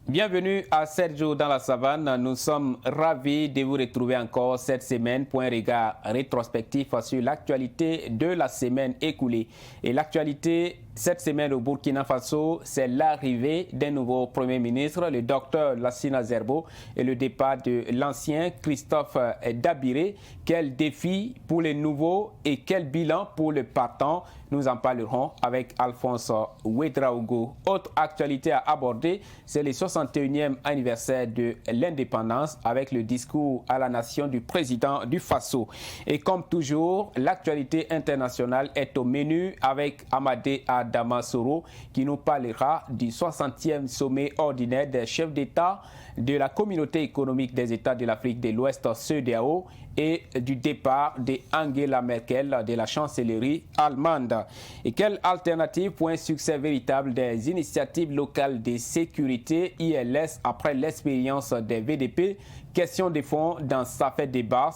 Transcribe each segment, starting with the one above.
Bienvenue à 7 jours dans la savane. Nous sommes ravis de vous retrouver encore cette semaine pour un regard rétrospectif sur l'actualité de la semaine écoulée. Et l'actualité cette semaine au Burkina Faso, c'est l'arrivée d'un nouveau Premier ministre, le docteur Lassina Zerbo, et le départ de l'ancien Christophe Dabiré. Quel défi pour les nouveaux et quel bilan pour le partant? Nous en parlerons avec Alphonse Ouedraogo. Autre actualité à aborder, c'est le 61e anniversaire de l'indépendance avec le discours à la nation du président du Faso. Et comme toujours, l'actualité internationale est au menu avec Amadé Adamasoro qui nous parlera du 60e sommet ordinaire des chefs d'État de la communauté économique des États de l'Afrique de l'Ouest, CEDEAO, et du départ de Angela Merkel de la chancellerie allemande. Et quelle alternative pour un succès véritable des initiatives locales de sécurité ILS après l'expérience des VDP? Question de fond dans Ça fait débat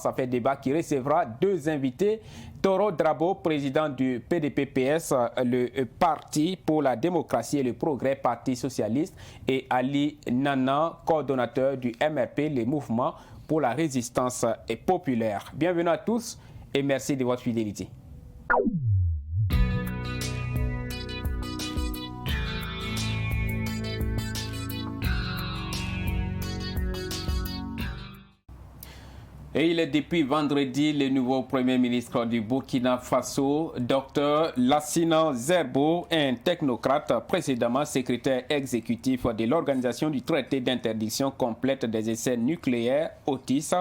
qui recevra deux invités. Toro Drabo, président du PDP-PS, le Parti pour la démocratie et le progrès, Parti socialiste, et Ali Nana, coordonnateur du MRP, le mouvement pour la résistance populaire. Bienvenue à tous et merci de votre fidélité. Et il est depuis vendredi le nouveau Premier ministre du Burkina Faso, Dr Lassina Zerbo, un technocrate précédemment secrétaire exécutif de l'Organisation du traité d'interdiction complète des essais nucléaires, OTIS.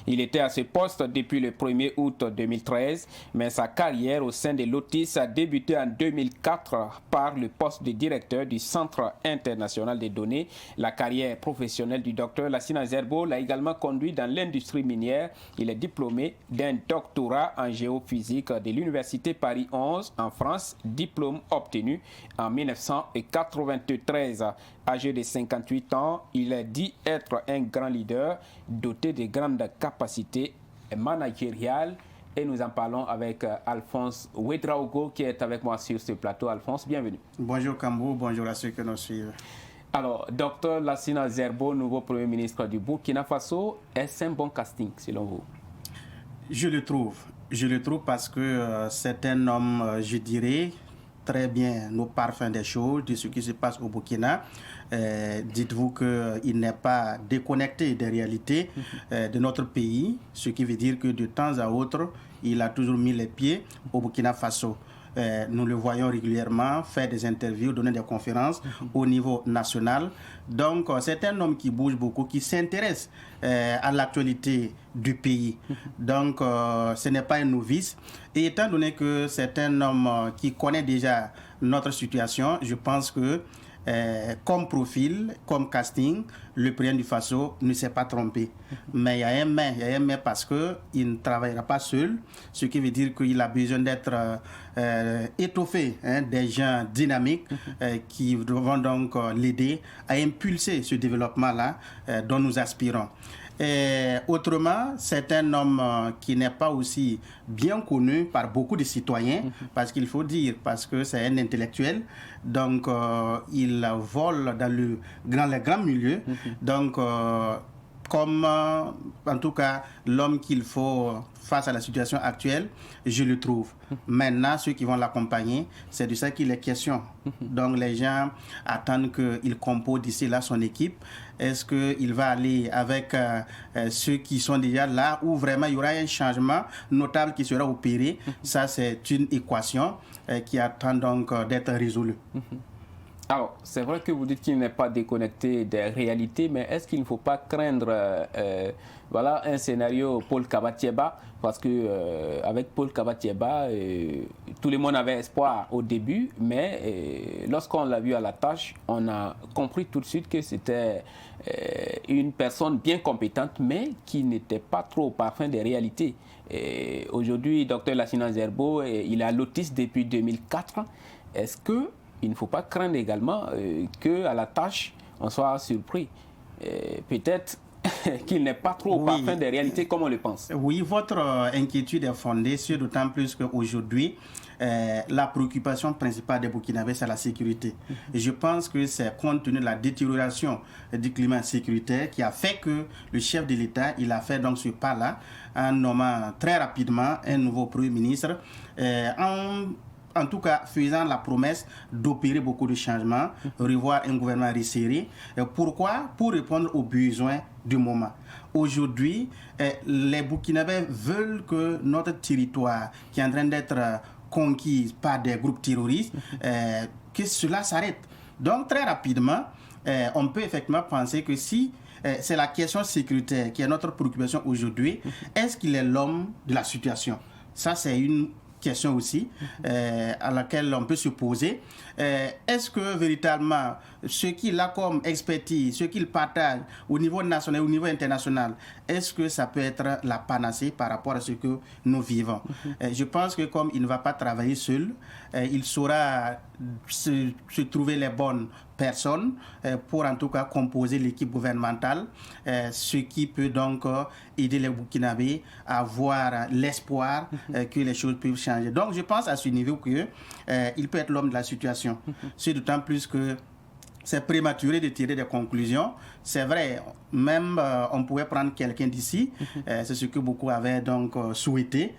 Il était à ce poste depuis le 1er août 2013, mais sa carrière au sein de l'OTIS a débuté en 2004 par le poste de directeur du Centre international des données. La carrière professionnelle du Dr Lassina Zerbo l'a également conduit dans l'industrie minière. Il est diplômé d'un doctorat en géophysique de l'Université Paris 11 en France, diplôme obtenu en 1993. Âgé de 58 ans, il dit être un grand leader doté de grandes capacités managériales. Et nous en parlons avec Alphonse Ouedraogo qui est avec moi sur ce plateau. Alphonse, bienvenue. Bonjour Cambou, bonjour à ceux qui nous suivent. Alors, Dr Lassina Zerbo, nouveau Premier ministre du Burkina Faso, est-ce un bon casting selon vous? Je le trouve parce que c'est un homme, je dirais, très bien au parfum des choses, de ce qui se passe au Burkina. Dites-vous qu'il n'est pas déconnecté des réalités de notre pays, ce qui veut dire que de temps à autre, il a toujours mis les pieds au Burkina Faso. Nous le voyons régulièrement faire des interviews, donner des conférences au niveau national. Donc, c'est un homme qui bouge beaucoup, qui s'intéresse à l'actualité du pays. Donc, ce n'est pas un novice. Et étant donné que c'est un homme qui connaît déjà notre situation, je pense que comme profil, comme casting, le président du Faso ne s'est pas trompé. Mais il y a un mais parce qu'il ne travaillera pas seul, ce qui veut dire qu'il a besoin d'être étoffé, des gens dynamiques qui vont donc l'aider à impulser ce développement-là dont nous aspirons. Autrement, c'est un homme qui n'est pas aussi bien connu par beaucoup de citoyens, parce qu'il faut dire, parce que c'est un intellectuel, donc il vole dans les grands milieux, donc comme en tout cas l'homme qu'il faut face à la situation actuelle, je le trouve. Maintenant, ceux qui vont l'accompagner, c'est de ça qu'il est question. Donc les gens attendent qu'il compose d'ici là son équipe. Est-ce qu'il va aller avec ceux qui sont déjà là ou vraiment il y aura un changement notable qui sera opéré? Ça, c'est une équation qui attend donc d'être résolue. Alors, c'est vrai que vous dites qu'il n'est pas déconnecté des réalités, mais est-ce qu'il ne faut pas craindre voilà, un scénario Paul Kabatieba? Parce que avec Paul Kabatieba, tout le monde avait espoir au début, mais lorsqu'on l'a vu à la tâche, on a compris tout de suite que c'était une personne bien compétente, mais qui n'était pas trop au parfum des réalités. Aujourd'hui, Dr Lassina Zerbo, il est à l'Otis depuis 2004. Est-ce que il ne faut pas craindre également qu'à la tâche, on soit surpris? Peut-être qu'il n'est pas trop au parfum des réalités comme on le pense. Oui, votre inquiétude est fondée, d'autant plus qu'aujourd'hui, la préoccupation principale des Burkinabés, c'est la sécurité. Et je pense que c'est compte tenu de la détérioration du climat sécuritaire qui a fait que le chef de l'État, il a fait donc ce pas-là en nommant très rapidement un nouveau Premier ministre, en tout cas faisant la promesse d'opérer beaucoup de changements, revoir un gouvernement resserré. Pourquoi? Pour répondre aux besoins du moment. Aujourd'hui, les Burkinabés veulent que notre territoire, qui est en train d'être conquis par des groupes terroristes, que cela s'arrête. Donc très rapidement, on peut effectivement penser que si c'est la question sécuritaire qui est notre préoccupation aujourd'hui, est-ce qu'il est l'homme de la situation? Ça, c'est une question aussi à laquelle on peut se poser. Est-ce que véritablement ce qu'il a comme expertise, ce qu'il partage au niveau national, au niveau international, est-ce que ça peut être la panacée par rapport à ce que nous vivons? Je pense que comme il ne va pas travailler seul, il saura se trouver les bonnes personnes pour en tout cas composer l'équipe gouvernementale, ce qui peut donc aider les Burkinabés à avoir l'espoir que les choses peuvent changer. Donc je pense à ce niveau qu'il peut être l'homme de la situation. C'est d'autant plus que c'est prématuré de tirer des conclusions. C'est vrai, même on pouvait prendre quelqu'un d'ici, c'est ce que beaucoup avaient donc souhaité.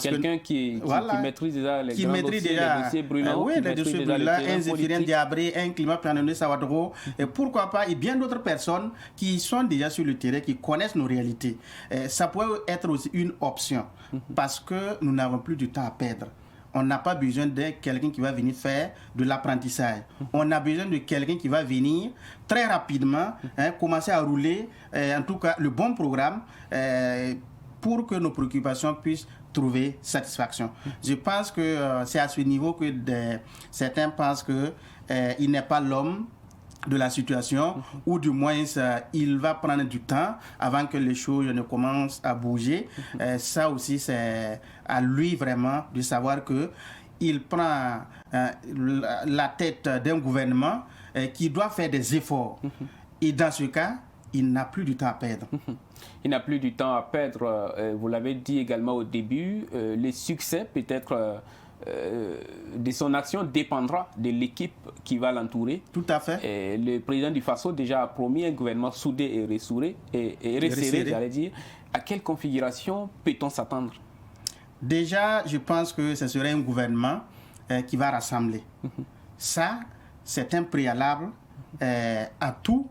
Quelqu'un qui maîtrise déjà les grands dossiers brûlants. Oui, les dossiers brûlants, un Zéphirien Diabré, un Climat Planonné Sawadro, et pourquoi pas, et bien d'autres personnes qui sont déjà sur le terrain, qui connaissent nos réalités. Ça pourrait être aussi une option, parce que nous n'avons plus de temps à perdre. On n'a pas besoin de quelqu'un qui va venir faire de l'apprentissage. On a besoin de quelqu'un qui va venir très rapidement commencer à rouler, en tout cas, le bon programme pour que nos préoccupations puissent trouver satisfaction. Je pense que c'est à ce niveau que certains pensent qu'il n'est pas l'homme de la situation, ou du moins il va prendre du temps avant que les choses ne commencent à bouger. Ça aussi, c'est à lui vraiment de savoir que il prend la tête d'un gouvernement qui doit faire des efforts. Et dans ce cas, il n'a plus du temps à perdre. Il n'a plus du temps à perdre. Vous l'avez dit également au début, les succès peut-être de son action dépendra de l'équipe qui va l'entourer. Tout à fait. Et le président du Faso déjà a promis un gouvernement soudé et resserré, j'allais dire. À quelle configuration peut-on s'attendre? Déjà, je pense que ce serait un gouvernement qui va rassembler. Ça, c'est un préalable à tout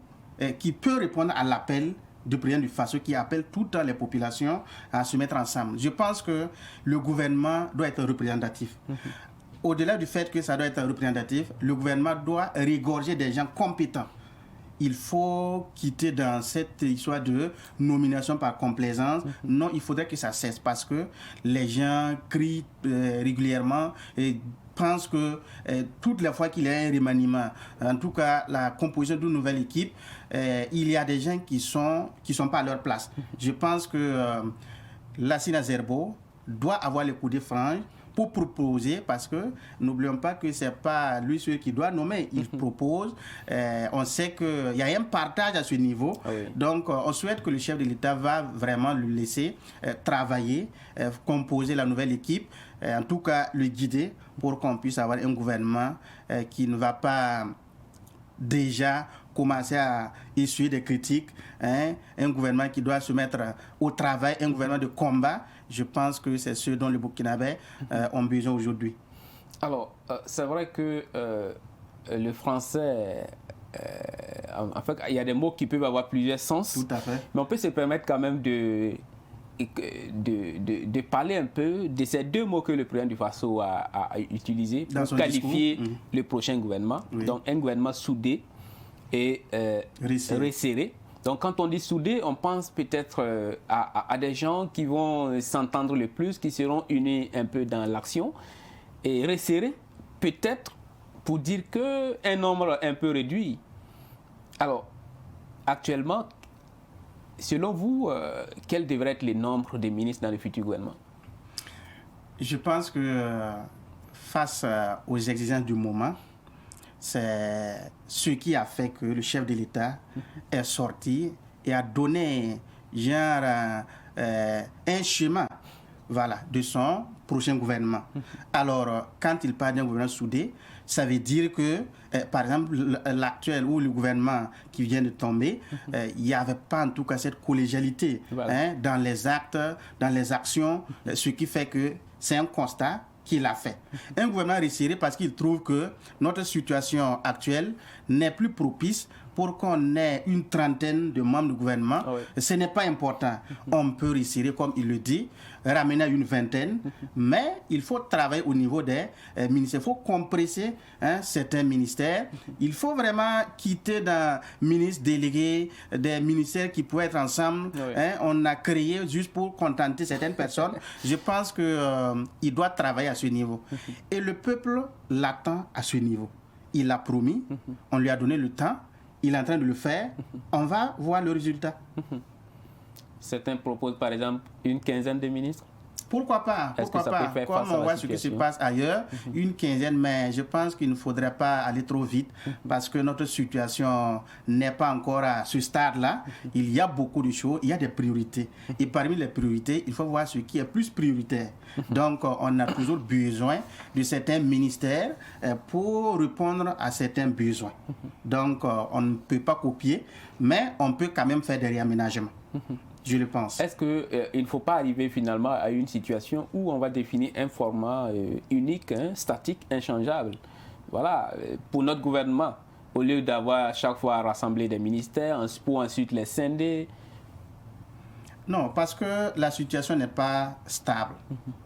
qui peut répondre à l'appel du président du Faso qui appelle toutes les populations à se mettre ensemble. Je pense que le gouvernement doit être représentatif. Au-delà du fait que ça doit être représentatif, le gouvernement doit regorger des gens compétents. Il faut quitter dans cette histoire de nomination par complaisance. Non, il faudrait que ça cesse parce que les gens crient régulièrement et pensent que toutes les fois qu'il y a un remaniement, en tout cas la composition d'une nouvelle équipe, il y a des gens qui sont pas à leur place. Je pense que Lassina Zerbo doit avoir le coup de frange pour proposer, parce que n'oublions pas que c'est pas lui celui qui doit nommer, il propose. On sait qu'il y a un partage à ce niveau, donc on souhaite que le chef de l'État va vraiment lui laisser travailler, composer la nouvelle équipe, en tout cas le guider pour qu'on puisse avoir un gouvernement qui ne va pas déjà commencer à essuyer des critiques, un gouvernement qui doit se mettre au travail, un gouvernement de combat. Je pense que c'est ce dont les Burkinabés ont besoin aujourd'hui. Alors, c'est vrai que le français, en fait, il y a des mots qui peuvent avoir plusieurs sens. Tout à fait. Mais on peut se permettre quand même de de parler un peu de ces deux mots que le président du Faso a utilisés pour qualifier le prochain gouvernement. Oui. Donc un gouvernement soudé et resserré. Donc quand on dit soudé, on pense peut-être à des gens qui vont s'entendre le plus, qui seront unis un peu dans l'action. Et resserré, peut-être pour dire qu'un nombre un peu réduit. Alors, actuellement, selon vous, quel devrait être le nombre de ministres dans le futur gouvernement? Je pense que face aux exigences du moment, c'est ce qui a fait que le chef de l'État est sorti et a donné un schéma de son prochain gouvernement. Alors, quand il parle d'un gouvernement soudé, ça veut dire que, par exemple, l'actuel ou le gouvernement qui vient de tomber, il n'y avait pas en tout cas cette collégialité dans les actes, dans les actions, ce qui fait que c'est un constat qu'il a fait. Un gouvernement resserré parce qu'il trouve que notre situation actuelle n'est plus propice pour qu'on ait une trentaine de membres du gouvernement. Ce n'est pas important. On peut resserrer, comme il le dit, ramener à une vingtaine, mais il faut travailler au niveau des ministères. Il faut compresser certains ministères. Il faut vraiment quitter dans ministres délégués, des ministères qui pourraient être ensemble. On a créé juste pour contenter certaines personnes. Je pense qu'il doit travailler à ce niveau. Et le peuple l'attend à ce niveau. Il l'a promis, on lui a donné le temps, il est en train de le faire, on va voir le résultat. Certains proposent par exemple une quinzaine de ministres. Pourquoi pas? Pourquoi pas? Comme on voit ce qui se passe ailleurs, une quinzaine, mais je pense qu'il ne faudrait pas aller trop vite parce que notre situation n'est pas encore à ce stade-là. Il y a beaucoup de choses, il y a des priorités. Et parmi les priorités, il faut voir ce qui est plus prioritaire. Donc, on a toujours besoin de certains ministères pour répondre à certains besoins. Donc, on ne peut pas copier, mais on peut quand même faire des réaménagements. Je le pense. Est-ce qu'il ne faut pas arriver finalement à une situation où on va définir un format unique, statique, inchangeable? Voilà, pour notre gouvernement, au lieu d'avoir à chaque fois rassembler des ministères pour ensuite les scinder. Non, parce que la situation n'est pas stable.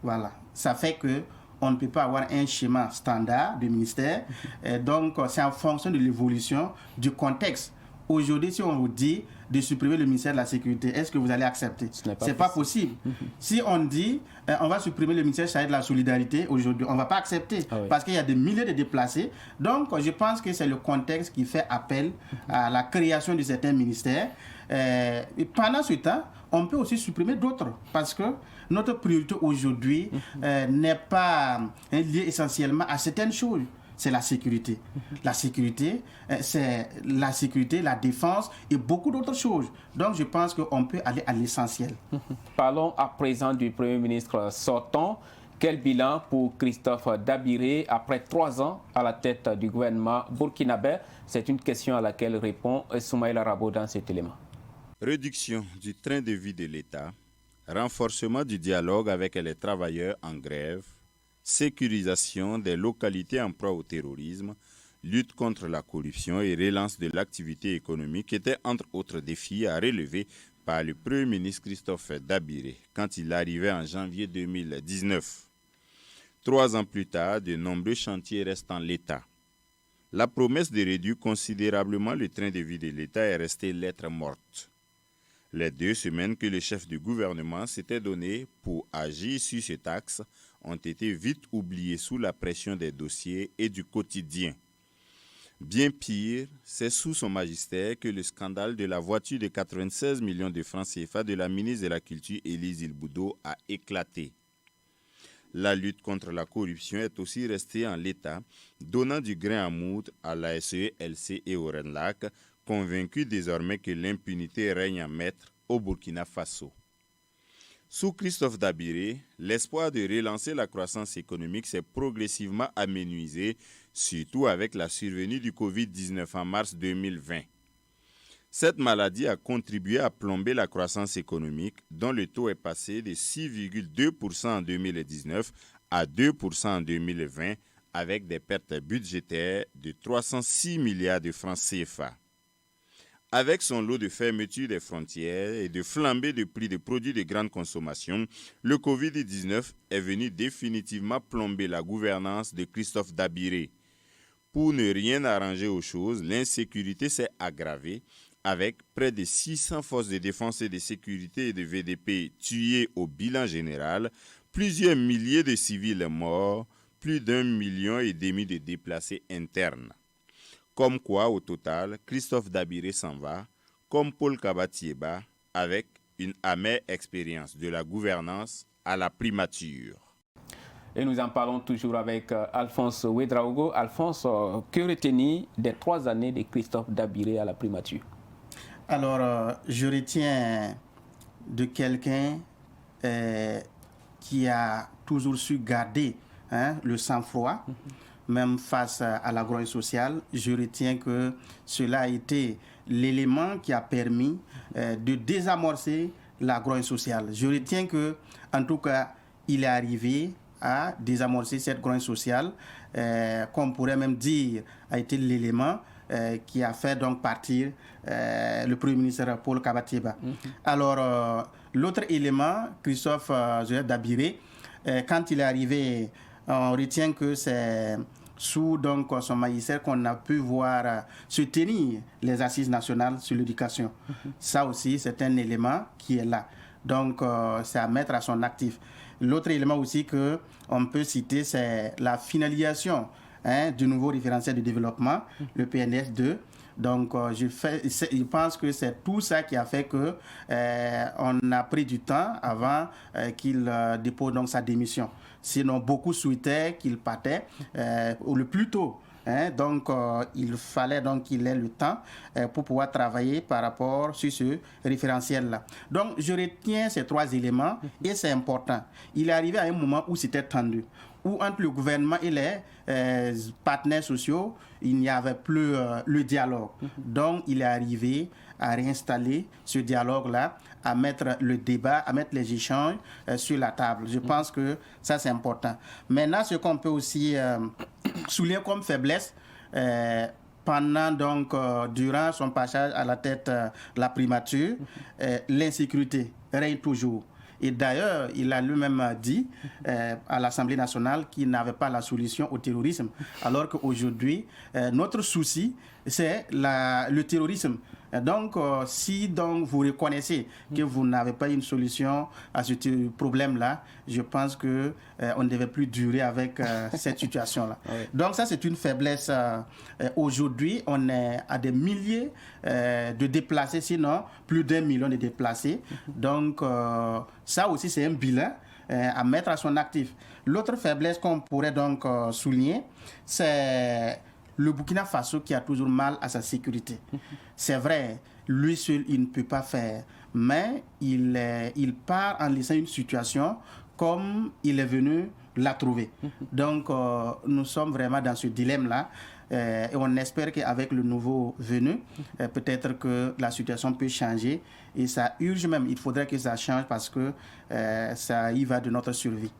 Voilà, ça fait que on ne peut pas avoir un schéma standard de ministère. Et donc, c'est en fonction de l'évolution du contexte. Aujourd'hui, si on vous dit de supprimer le ministère de la Sécurité, est-ce que vous allez accepter? Ce n'est pas possible. Si on dit on va supprimer le ministère chargé de la Solidarité, aujourd'hui, on ne va pas accepter parce qu'il y a des milliers de déplacés. Donc, je pense que c'est le contexte qui fait appel à la création de certains ministères. Et pendant ce temps, on peut aussi supprimer d'autres parce que notre priorité aujourd'hui n'est pas liée essentiellement à certaines choses. C'est la sécurité. La sécurité, c'est la sécurité, la défense et beaucoup d'autres choses. Donc, je pense qu'on peut aller à l'essentiel. Parlons à présent du Premier ministre sortant. Quel bilan pour Christophe Dabiré après 3 ans à la tête du gouvernement burkinabé? C'est une question à laquelle répond Soumaïla Rabo dans cet élément. Réduction du train de vie de l'État, renforcement du dialogue avec les travailleurs en grève, sécurisation des localités en proie au terrorisme, lutte contre la corruption et relance de l'activité économique étaient entre autres défis à relever par le Premier ministre Christophe Dabiré quand il arrivait en janvier 2019. 3 ans plus tard, de nombreux chantiers restent en l'état. La promesse de réduire considérablement le train de vie de l'État est restée lettre morte. Les 2 semaines que le chef du gouvernement s'était donné pour agir sur cet axe ont été vite oubliées sous la pression des dossiers et du quotidien. Bien pire, c'est sous son magistère que le scandale de la voiture de 96 millions de francs CFA de la ministre de la Culture Élise Ilboudo a éclaté. La lutte contre la corruption est aussi restée en l'état, donnant du grain à moudre à la SELC et au RENLAC, convaincus désormais que l'impunité règne en maître au Burkina Faso. Sous Christophe Dabiré, l'espoir de relancer la croissance économique s'est progressivement amenuisé, surtout avec la survenue du Covid-19 en mars 2020. Cette maladie a contribué à plomber la croissance économique, dont le taux est passé de 6,2% en 2019 à 2% en 2020, avec des pertes budgétaires de 306 milliards de francs CFA. Avec son lot de fermeture des frontières et de flambée de prix des produits de grande consommation, le Covid-19 est venu définitivement plomber la gouvernance de Christophe Dabiré. Pour ne rien arranger aux choses, l'insécurité s'est aggravée avec près de 600 forces de défense et de sécurité et de VDP tuées au bilan général, plusieurs milliers de civils morts, plus d'1,5 million de déplacés internes. Comme quoi, au total, Christophe Dabiré s'en va, comme Paul Kabatieba, avec une amère expérience de la gouvernance à la primature. Et nous en parlons toujours avec Alphonse Ouedraogo. Alphonse, que retenir des 3 années de Christophe Dabiré à la primature? Alors, je retiens de quelqu'un qui a toujours su garder le sang-froid, même face à la grogne sociale. Je retiens que cela a été l'élément qui a permis de désamorcer la grogne sociale. Je retiens que, en tout cas, il est arrivé à désamorcer cette grogne sociale, qu'on pourrait même dire a été l'élément qui a fait donc partir le Premier ministre Paul Kabatieba. Alors, l'autre élément, Christophe Dabiré, quand il est arrivé, on retient que c'est sous donc son magistère qu'on a pu voir se tenir les assises nationales sur l'éducation. Ça aussi, c'est un élément qui est là. Donc, c'est à mettre à son actif. L'autre élément aussi qu'on peut citer, c'est la finalisation du nouveau référentiel de développement, le PNDS 2. Donc, je pense que c'est tout ça qui a fait que on a pris du temps avant qu'il dépose donc sa démission. Sinon, beaucoup souhaitaient qu'il partait le plus tôt. Donc, il fallait donc qu'il ait le temps pour pouvoir travailler par rapport sur ce référentiel-là. Donc, je retiens ces 3 éléments et c'est important. Il est arrivé à un moment où c'était tendu, où entre le gouvernement et les partenaires sociaux, il n'y avait plus le dialogue. Donc, il est arrivé à réinstaller ce dialogue-là, à mettre le débat, à mettre les échanges sur la table. Je pense que ça, c'est important. Maintenant, ce qu'on peut aussi souligner comme faiblesse, pendant donc, durant son passage à la tête de la primature, l'insécurité règne toujours. Et d'ailleurs, il a lui-même dit à l'Assemblée nationale qu'il n'avait pas la solution au terrorisme, alors qu'aujourd'hui, notre souci, c'est le terrorisme. Donc, si donc, vous reconnaissez que vous n'avez pas une solution à ce problème-là, je pense qu'on ne devait plus durer avec cette situation-là. Oui. Donc, ça, c'est une faiblesse. Aujourd'hui, on est à des milliers de déplacés, sinon plus d'1 million de déplacés. Donc, ça aussi, c'est un bilan à mettre à son actif. L'autre faiblesse qu'on pourrait donc souligner, c'est le Burkina Faso qui a toujours mal à sa sécurité. C'est vrai, lui seul, il ne peut pas faire, mais il part en laissant une situation comme il est venu la trouver. Donc, nous sommes vraiment dans ce dilemme-là. Et on espère qu'avec le nouveau venu, peut-être que la situation peut changer. Et ça urge même, il faudrait que ça change parce que ça y va de notre survie.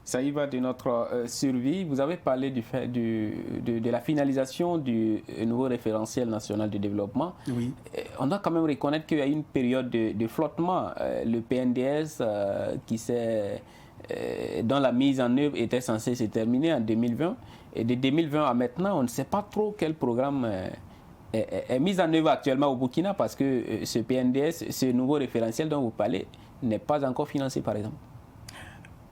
Ça y va de notre survie. Vous avez parlé de la finalisation du nouveau référentiel national de développement. Oui. On doit quand même reconnaître qu'il y a eu une période de flottement. Le PNDS dont la mise en œuvre était censée se terminer en 2020. Et de 2020 à maintenant, on ne sait pas trop quel programme est mis en œuvre actuellement au Burkina parce que ce PNDS, ce nouveau référentiel dont vous parlez, n'est pas encore financé, par exemple.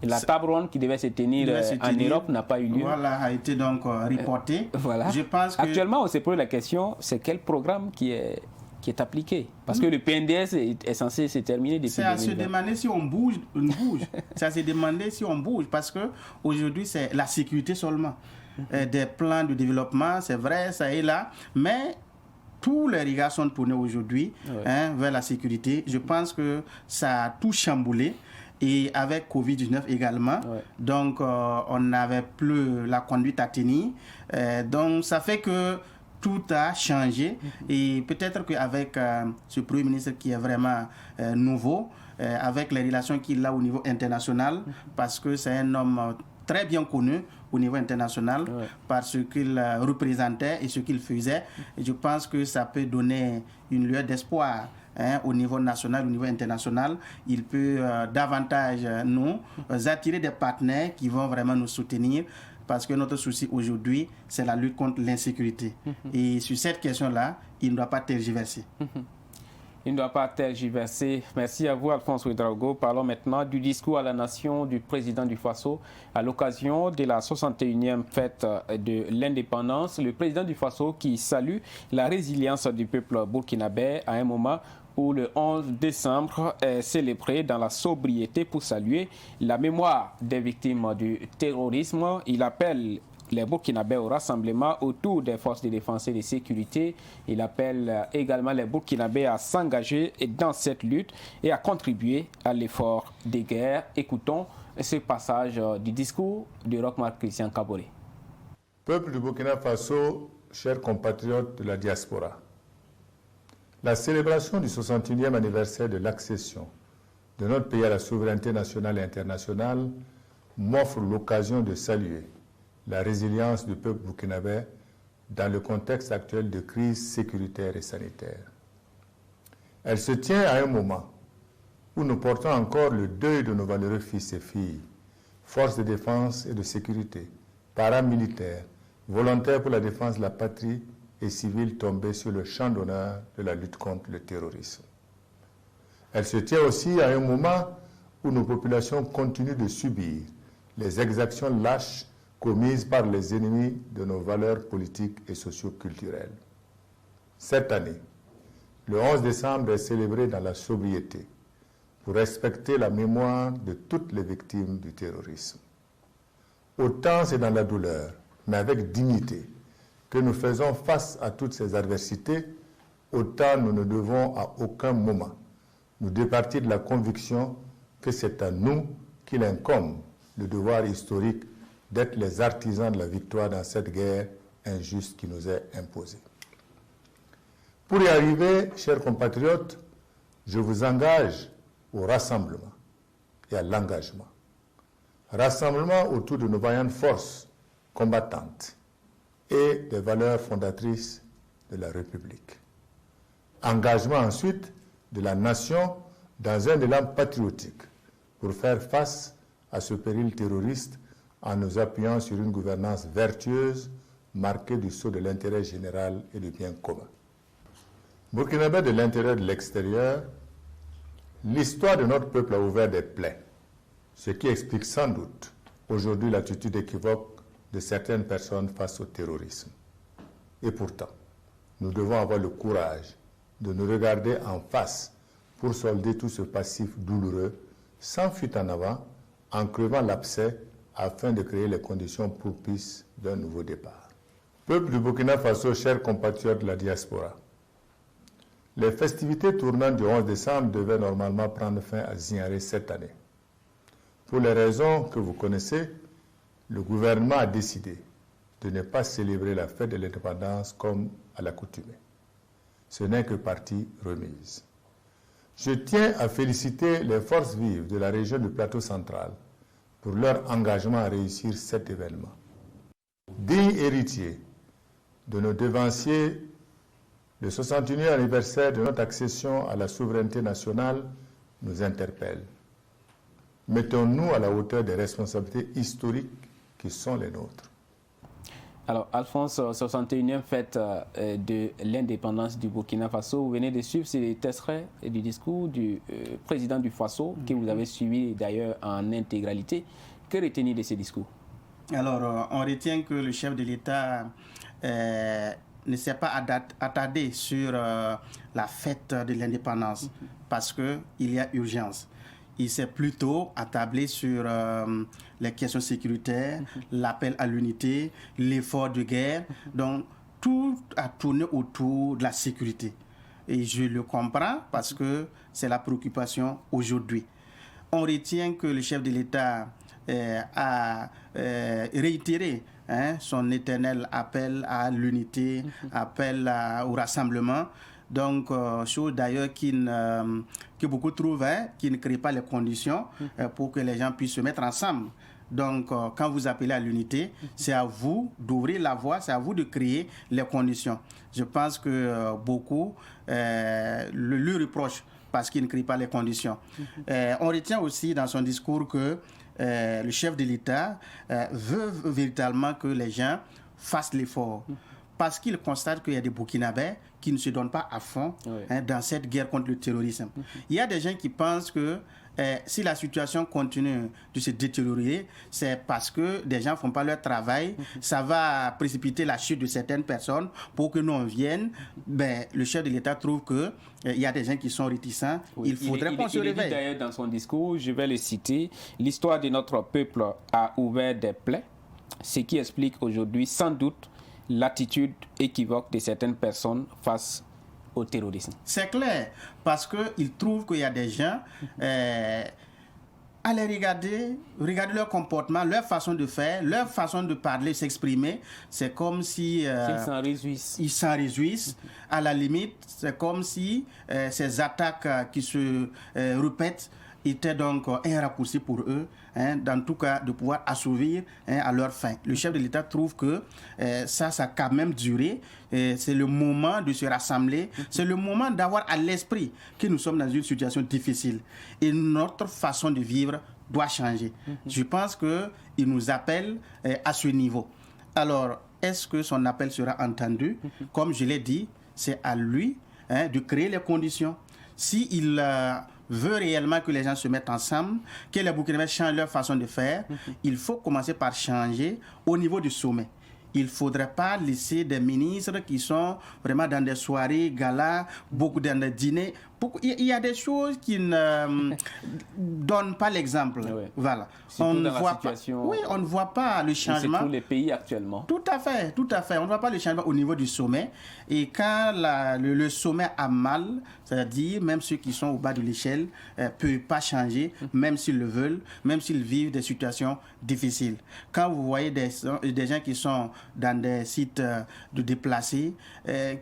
La table ronde qui devait se tenir en Europe n'a pas eu lieu. Voilà, a été donc reportée. Voilà. Je pense que... Actuellement, on se pose la question, c'est quel programme qui est appliqué? Parce que le PNDS est censé se terminer depuis 2020. C'est à se demander si on bouge, c'est à se demander si on bouge, parce qu'aujourd'hui, c'est la sécurité seulement. Des plans de développement, c'est vrai, ça est là, mais tous les regards sont tournés aujourd'hui vers la sécurité. Je pense que ça a tout chamboulé. Et avec Covid-19 également, donc on n'avait plus la conduite à tenir. Donc ça fait que tout a changé. Et peut-être qu'avec ce Premier ministre qui est vraiment nouveau, avec les relations qu'il a au niveau international, parce que c'est un homme très bien connu au niveau international par ce qu'il représentait et ce qu'il faisait. Et je pense que ça peut donner une lueur d'espoir au niveau national, au niveau international. Il peut davantage nous attirer des partenaires qui vont vraiment nous soutenir. Parce que notre souci aujourd'hui, c'est la lutte contre l'insécurité. Et sur cette question-là, il ne doit pas tergiverser. Il ne doit pas tergiverser. Merci à vous, Alphonse Ouedraogo. Parlons maintenant du discours à la nation du président du Faso à l'occasion de la 61e fête de l'indépendance. Le président du Faso qui salue la résilience du peuple burkinabé à un moment où le 11 décembre est célébré dans la sobriété pour saluer la mémoire des victimes du terrorisme. Il appelle les Burkinabés au rassemblement autour des forces de défense et de sécurité. Il appelle également les Burkinabés à s'engager dans cette lutte et à contribuer à l'effort de guerre. Écoutons ce passage du discours de Roch-Marc Christian Kaboré. Peuple du Burkina Faso, chers compatriotes de la diaspora, la célébration du 61e anniversaire de l'accession de notre pays à la souveraineté nationale et internationale m'offre l'occasion de saluer la résilience du peuple burkinabé dans le contexte actuel de crise sécuritaire et sanitaire. Elle se tient à un moment où nous portons encore le deuil de nos valeureux fils et filles, forces de défense et de sécurité, paramilitaires, volontaires pour la défense de la patrie et civils tombés sur le champ d'honneur de la lutte contre le terrorisme. Elle se tient aussi à un moment où nos populations continuent de subir les exactions lâches commises par les ennemis de nos valeurs politiques et socio-culturelles. Cette année, le 11 décembre est célébré dans la sobriété pour respecter la mémoire de toutes les victimes du terrorisme. Autant c'est dans la douleur, mais avec dignité, que nous faisons face à toutes ces adversités, autant nous ne devons à aucun moment nous départir de la conviction que c'est à nous qu'il incombe le devoir historique d'être les artisans de la victoire dans cette guerre injuste qui nous est imposée. Pour y arriver, chers compatriotes, je vous engage au rassemblement et à l'engagement. Rassemblement autour de nos vaillantes forces combattantes et des valeurs fondatrices de la République. Engagement ensuite de la nation dans un élan patriotique pour faire face à ce péril terroriste en nous appuyant sur une gouvernance vertueuse marquée du sceau de l'intérêt général et du bien commun. Burkinabé de l'intérieur et de l'extérieur, l'histoire de notre peuple a ouvert des plaies, ce qui explique sans doute aujourd'hui l'attitude équivoque de certaines personnes face au terrorisme. Et pourtant, nous devons avoir le courage de nous regarder en face pour solder tout ce passif douloureux, sans fuite en avant, en crevant l'abcès afin de créer les conditions propices d'un nouveau départ. Peuple du Burkina Faso, chers compatriotes de la diaspora, les festivités tournantes du 11 décembre devaient normalement prendre fin à Zingaré cette année. Pour les raisons que vous connaissez, le gouvernement a décidé de ne pas célébrer la fête de l'indépendance comme à l'accoutumée. Ce n'est que partie remise. Je tiens à féliciter les forces vives de la région du Plateau central pour leur engagement à réussir cet événement. Digne héritier de nos devanciers, le 61e anniversaire de notre accession à la souveraineté nationale nous interpelle. Mettons-nous à la hauteur des responsabilités historiques qui sont les nôtres. Alors, Alphonse, 61e fête de l'indépendance du Burkina Faso. Vous venez de suivre ces extraits du discours du président du Faso, que vous avez suivi d'ailleurs en intégralité. Que retenir de ces discours? Alors, on retient que le chef de l'État ne s'est pas attardé sur la fête de l'indépendance parce qu'il y a urgence. Il s'est plutôt attablé sur les questions sécuritaires, l'appel à l'unité, l'effort de guerre. Donc, tout a tourné autour de la sécurité. Et je le comprends parce que c'est la préoccupation aujourd'hui. On retient que le chef de l'État a réitéré son éternel appel à l'unité, appel au rassemblement. Donc, chose d'ailleurs que beaucoup trouvent qui ne crée pas les conditions pour que les gens puissent se mettre ensemble Donc, quand vous appelez à l'unité, c'est à vous d'ouvrir la voie, c'est à vous de créer les conditions. Je pense que beaucoup lui reprochent parce qu'il ne crée pas les conditions. On retient aussi dans son discours que le chef de l'État veut véritablement que les gens fassent l'effort. Parce qu'il constate qu'il y a des Burkinabés qui ne se donnent pas à fond dans cette guerre contre le terrorisme. Il y a des gens qui pensent que si la situation continue de se détériorer, c'est parce que des gens ne font pas leur travail. Ça va précipiter la chute de certaines personnes pour que nous on vienne. Le chef de l'État trouve qu'il y a des gens qui sont réticents. Il faudrait qu'on se réveille. D'ailleurs, dans son discours, je vais le citer, l'histoire de notre peuple a ouvert des plaies, ce qui explique aujourd'hui sans doute l'attitude équivoque de certaines personnes face au terrorisme. C'est clair, parce qu'ils trouvent qu'il y a des gens, à les regarder leur comportement, leur façon de faire, leur façon de parler, s'exprimer, c'est comme si... ils s'en réjouissent. Ils s'en réjouissent. À la limite, c'est comme si ces attaques qui se répètent était donc un raccourci pour eux, dans tout cas, de pouvoir assouvir à leur fin. Le chef de l'État trouve que ça a quand même duré. C'est le moment de se rassembler. C'est le moment d'avoir à l'esprit que nous sommes dans une situation difficile. Et notre façon de vivre doit changer. Je pense qu'il nous appelle à ce niveau. Alors, est-ce que son appel sera entendu? Comme je l'ai dit, c'est à lui de créer les conditions. S'il veut réellement que les gens se mettent ensemble, que les Burkinabés changent leur façon de faire, il faut commencer par changer au niveau du sommet. Il ne faudrait pas laisser des ministres qui sont vraiment dans des soirées, galas, beaucoup dans des dîners. Il y a des choses qui ne donnent pas l'exemple. Oui. Voilà. On ne voit pas le changement. C'est tous les pays actuellement. Tout à fait. On ne voit pas le changement au niveau du sommet. Et quand le sommet a mal, c'est-à-dire même ceux qui sont au bas de l'échelle ne peuvent pas changer, même s'ils le veulent, même s'ils vivent des situations difficiles. Quand vous voyez des gens qui sont dans des sites de déplacés,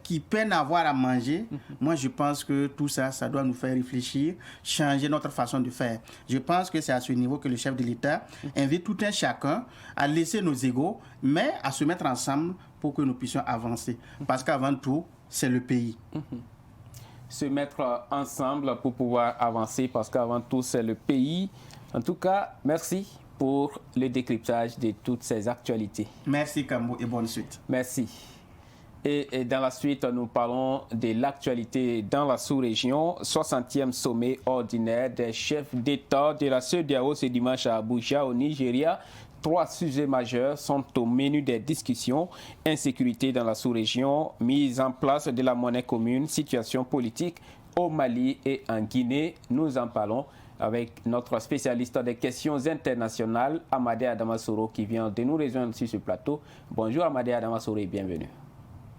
qui peinent à avoir à manger, moi je pense que tout ça, ça doit nous faire réfléchir, changer notre façon de faire. Je pense que c'est à ce niveau que le chef de l'État invite tout un chacun à laisser nos égos, mais à se mettre ensemble pour que nous puissions avancer. Parce qu'avant tout, c'est le pays. Se mettre ensemble pour pouvoir avancer, parce qu'avant tout, c'est le pays. En tout cas, merci pour le décryptage de toutes ces actualités. Merci Kambo et bonne suite. Merci. Et dans la suite, nous parlons de l'actualité dans la sous-région. 60e sommet ordinaire des chefs d'État de la CEDEAO ce dimanche à Abuja, au Nigeria. 3 sujets majeurs sont au menu des discussions. Insécurité dans la sous-région, mise en place de la monnaie commune, situation politique au Mali et en Guinée. Nous en parlons avec notre spécialiste des questions internationales, Amadé Adamasoro, qui vient de nous rejoindre sur ce plateau. Bonjour Amadé Adamasoro et bienvenue.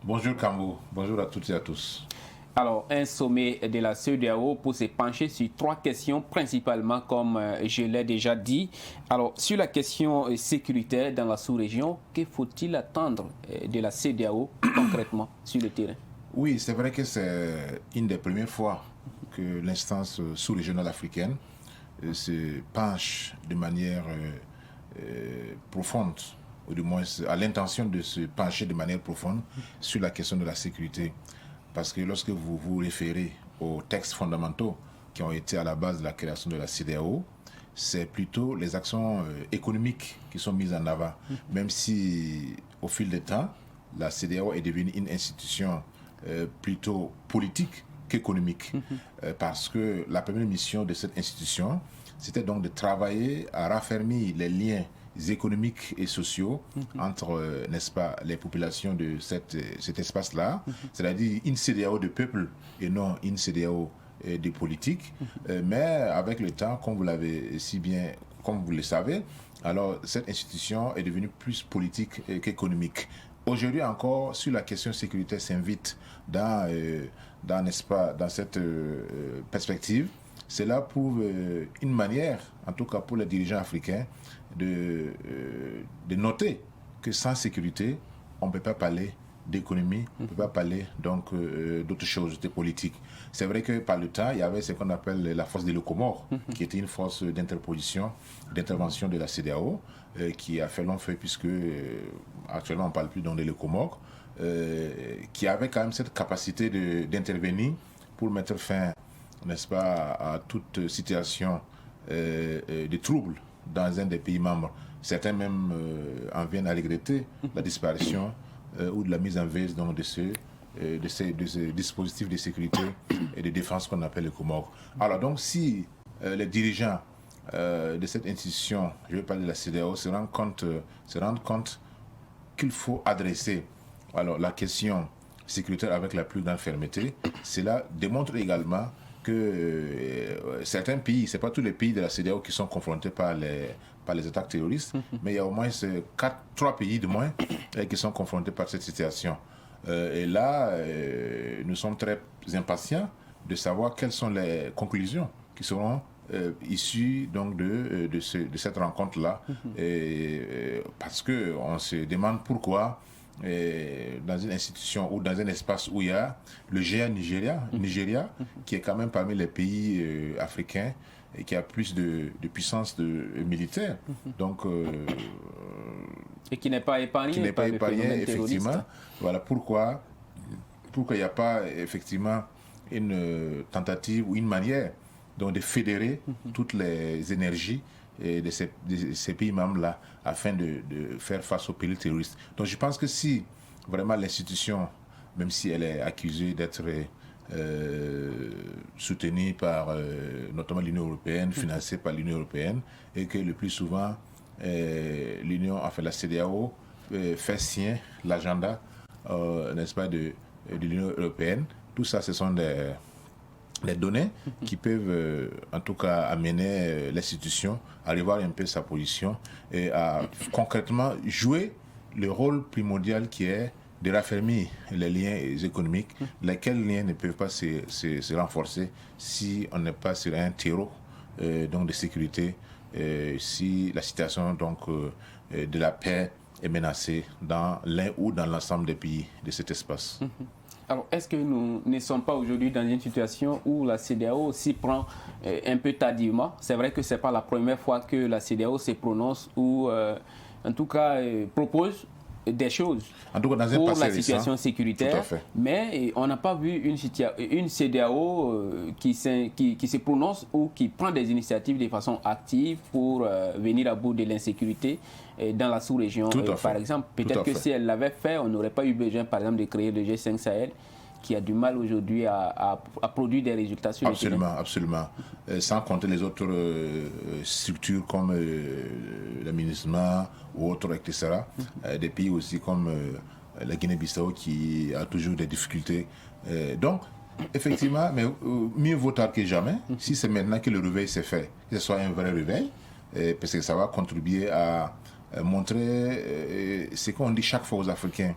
Bonjour Kambo, bonjour à toutes et à tous. Alors, un sommet de la CEDEAO pour se pencher sur 3 questions principalement, comme je l'ai déjà dit. Alors, sur la question sécuritaire dans la sous-région, que faut-il attendre de la CEDEAO concrètement sur le terrain? Oui, c'est vrai que c'est une des premières fois que l'instance sous-régionale africaine se penche de manière profonde, ou du moins à l'intention de se pencher de manière profonde sur la question de la sécurité. Parce que lorsque vous vous référez aux textes fondamentaux qui ont été à la base de la création de la CEDEAO, c'est plutôt les actions économiques qui sont mises en avant. Même si, au fil du temps, la CEDEAO est devenue une institution plutôt politique qu'économique. Parce que la première mission de cette institution, c'était donc de travailler à raffermir les liens économiques et sociaux entre, n'est-ce pas, les populations de cet espace-là, c'est-à-dire une CEDEAO de peuple et non une CEDEAO de politique. Mais avec le temps, comme vous l'avez si bien, comme vous le savez, alors cette institution est devenue plus politique qu'économique. Aujourd'hui encore, sur la question sécuritaire, s'invite dans n'est-ce pas, dans cette perspective. Cela prouve une manière, en tout cas pour les dirigeants africains, de noter que sans sécurité, on ne peut pas parler d'économie, on ne peut pas parler donc d'autres choses, de politique. C'est vrai que par le temps, il y avait ce qu'on appelle la force des Comores, qui était une force d'intervention de la CEDEAO, qui a fait long feu puisque actuellement on ne parle plus dans les Comores, qui avait quand même cette capacité d'intervenir pour mettre fin, n'est-ce pas, à toute situation de trouble dans un des pays membres. Certains même en viennent à regretter la disparition ou de la mise en veille donc, de ces dispositifs de sécurité et de défense qu'on appelle les Comores. Alors donc si les dirigeants de cette institution, je vais parler de la CEDEAO, se rendent compte qu'il faut adresser alors, la question sécuritaire avec la plus grande fermeté, cela démontre également que certains pays, ce n'est pas tous les pays de la CEDEAO qui sont confrontés par les attaques terroristes, mais il y a au moins 3 pays de moins qui sont confrontés par cette situation. Et là, nous sommes très impatients de savoir quelles sont les conclusions qui seront issues donc de cette rencontre-là, parce qu'on se demande pourquoi dans une institution ou dans un espace où il y a le géant Nigeria, qui est quand même parmi les pays africains et qui a plus de puissance militaire. Donc, et qui n'est pas épargné par le phénomène effectivement. terroriste. Voilà pourquoi il n'y a pas effectivement une tentative ou une manière donc, de fédérer toutes les énergies de ces pays membres-là afin de faire face aux périls terroristes. Donc je pense que si vraiment l'institution, même si elle est accusée d'être soutenue par notamment l'Union européenne, financée par l'Union européenne, et que le plus souvent la CEDEAO fait sien l'agenda, n'est-ce pas, de l'Union européenne. Tout ça, ce sont les données qui peuvent en tout cas amener l'institution à revoir un peu sa position et à concrètement jouer le rôle primordial qui est de raffermir les liens économiques, lesquels liens ne peuvent pas se renforcer si on n'est pas sur un terreau donc de sécurité, si la situation donc, de la paix est menacée dans l'un ou dans l'ensemble des pays de cet espace. Alors, est-ce que nous ne sommes pas aujourd'hui dans une situation où la CEDEAO s'y prend un peu tardivement? C'est vrai que ce n'est pas la première fois que la CEDEAO se prononce ou, en tout cas, propose des choses en tout cas, dans pour un la situation sécuritaire, mais on n'a pas vu une CEDEAO qui se prononce ou qui prend des initiatives de façon active pour venir à bout de l'insécurité dans la sous-région. Par exemple, peut-être que si elle l'avait fait, on n'aurait pas eu besoin, par exemple, de créer le G5 Sahel, qui a du mal aujourd'hui à produire des résultats sur le terrain. Absolument. Sans compter les autres structures comme le MINUSMA ou autres, etc. Des pays aussi comme la Guinée-Bissau qui a toujours des difficultés. Donc, effectivement, mais mieux vaut tard que jamais, si c'est maintenant que le réveil s'est fait, que ce soit un vrai réveil, parce que ça va contribuer à montrer ce qu'on dit chaque fois aux Africains,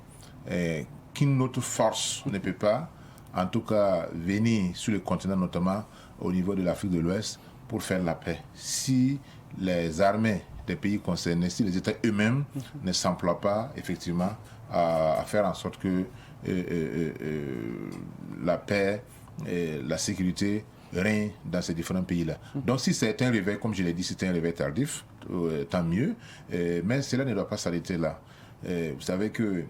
qu'une autre force ne peut pas, en tout cas, venir sur le continent, notamment au niveau de l'Afrique de l'Ouest, pour faire la paix. Si les armées des pays concernés, si les États eux-mêmes ne s'emploient pas, effectivement, à faire en sorte que la paix et la sécurité règnent dans ces différents pays-là. Donc, si c'est un réveil, comme je l'ai dit, c'est un réveil tardif, tant mieux, mais cela ne doit pas s'arrêter là. Vous savez que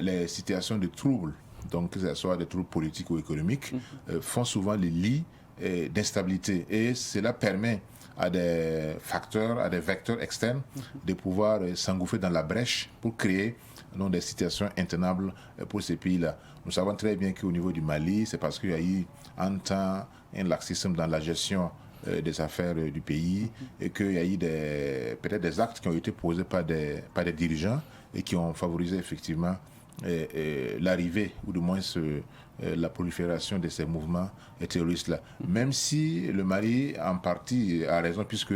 les situations de troubles, donc que ce soit des troubles politiques ou économiques, font souvent les lits d'instabilité. Et cela permet à des facteurs, à des vecteurs externes de pouvoir s'engouffrer dans la brèche pour créer donc, des situations intenables pour ces pays-là. Nous savons très bien qu'au niveau du Mali, c'est parce qu'il y a eu un temps un laxisme dans la gestion des affaires du pays et qu'il y a eu peut-être des actes qui ont été posés par des dirigeants et qui ont favorisé effectivement l'arrivée ou du moins la prolifération de ces mouvements terroristes-là. Même si le Mali en partie a raison puisque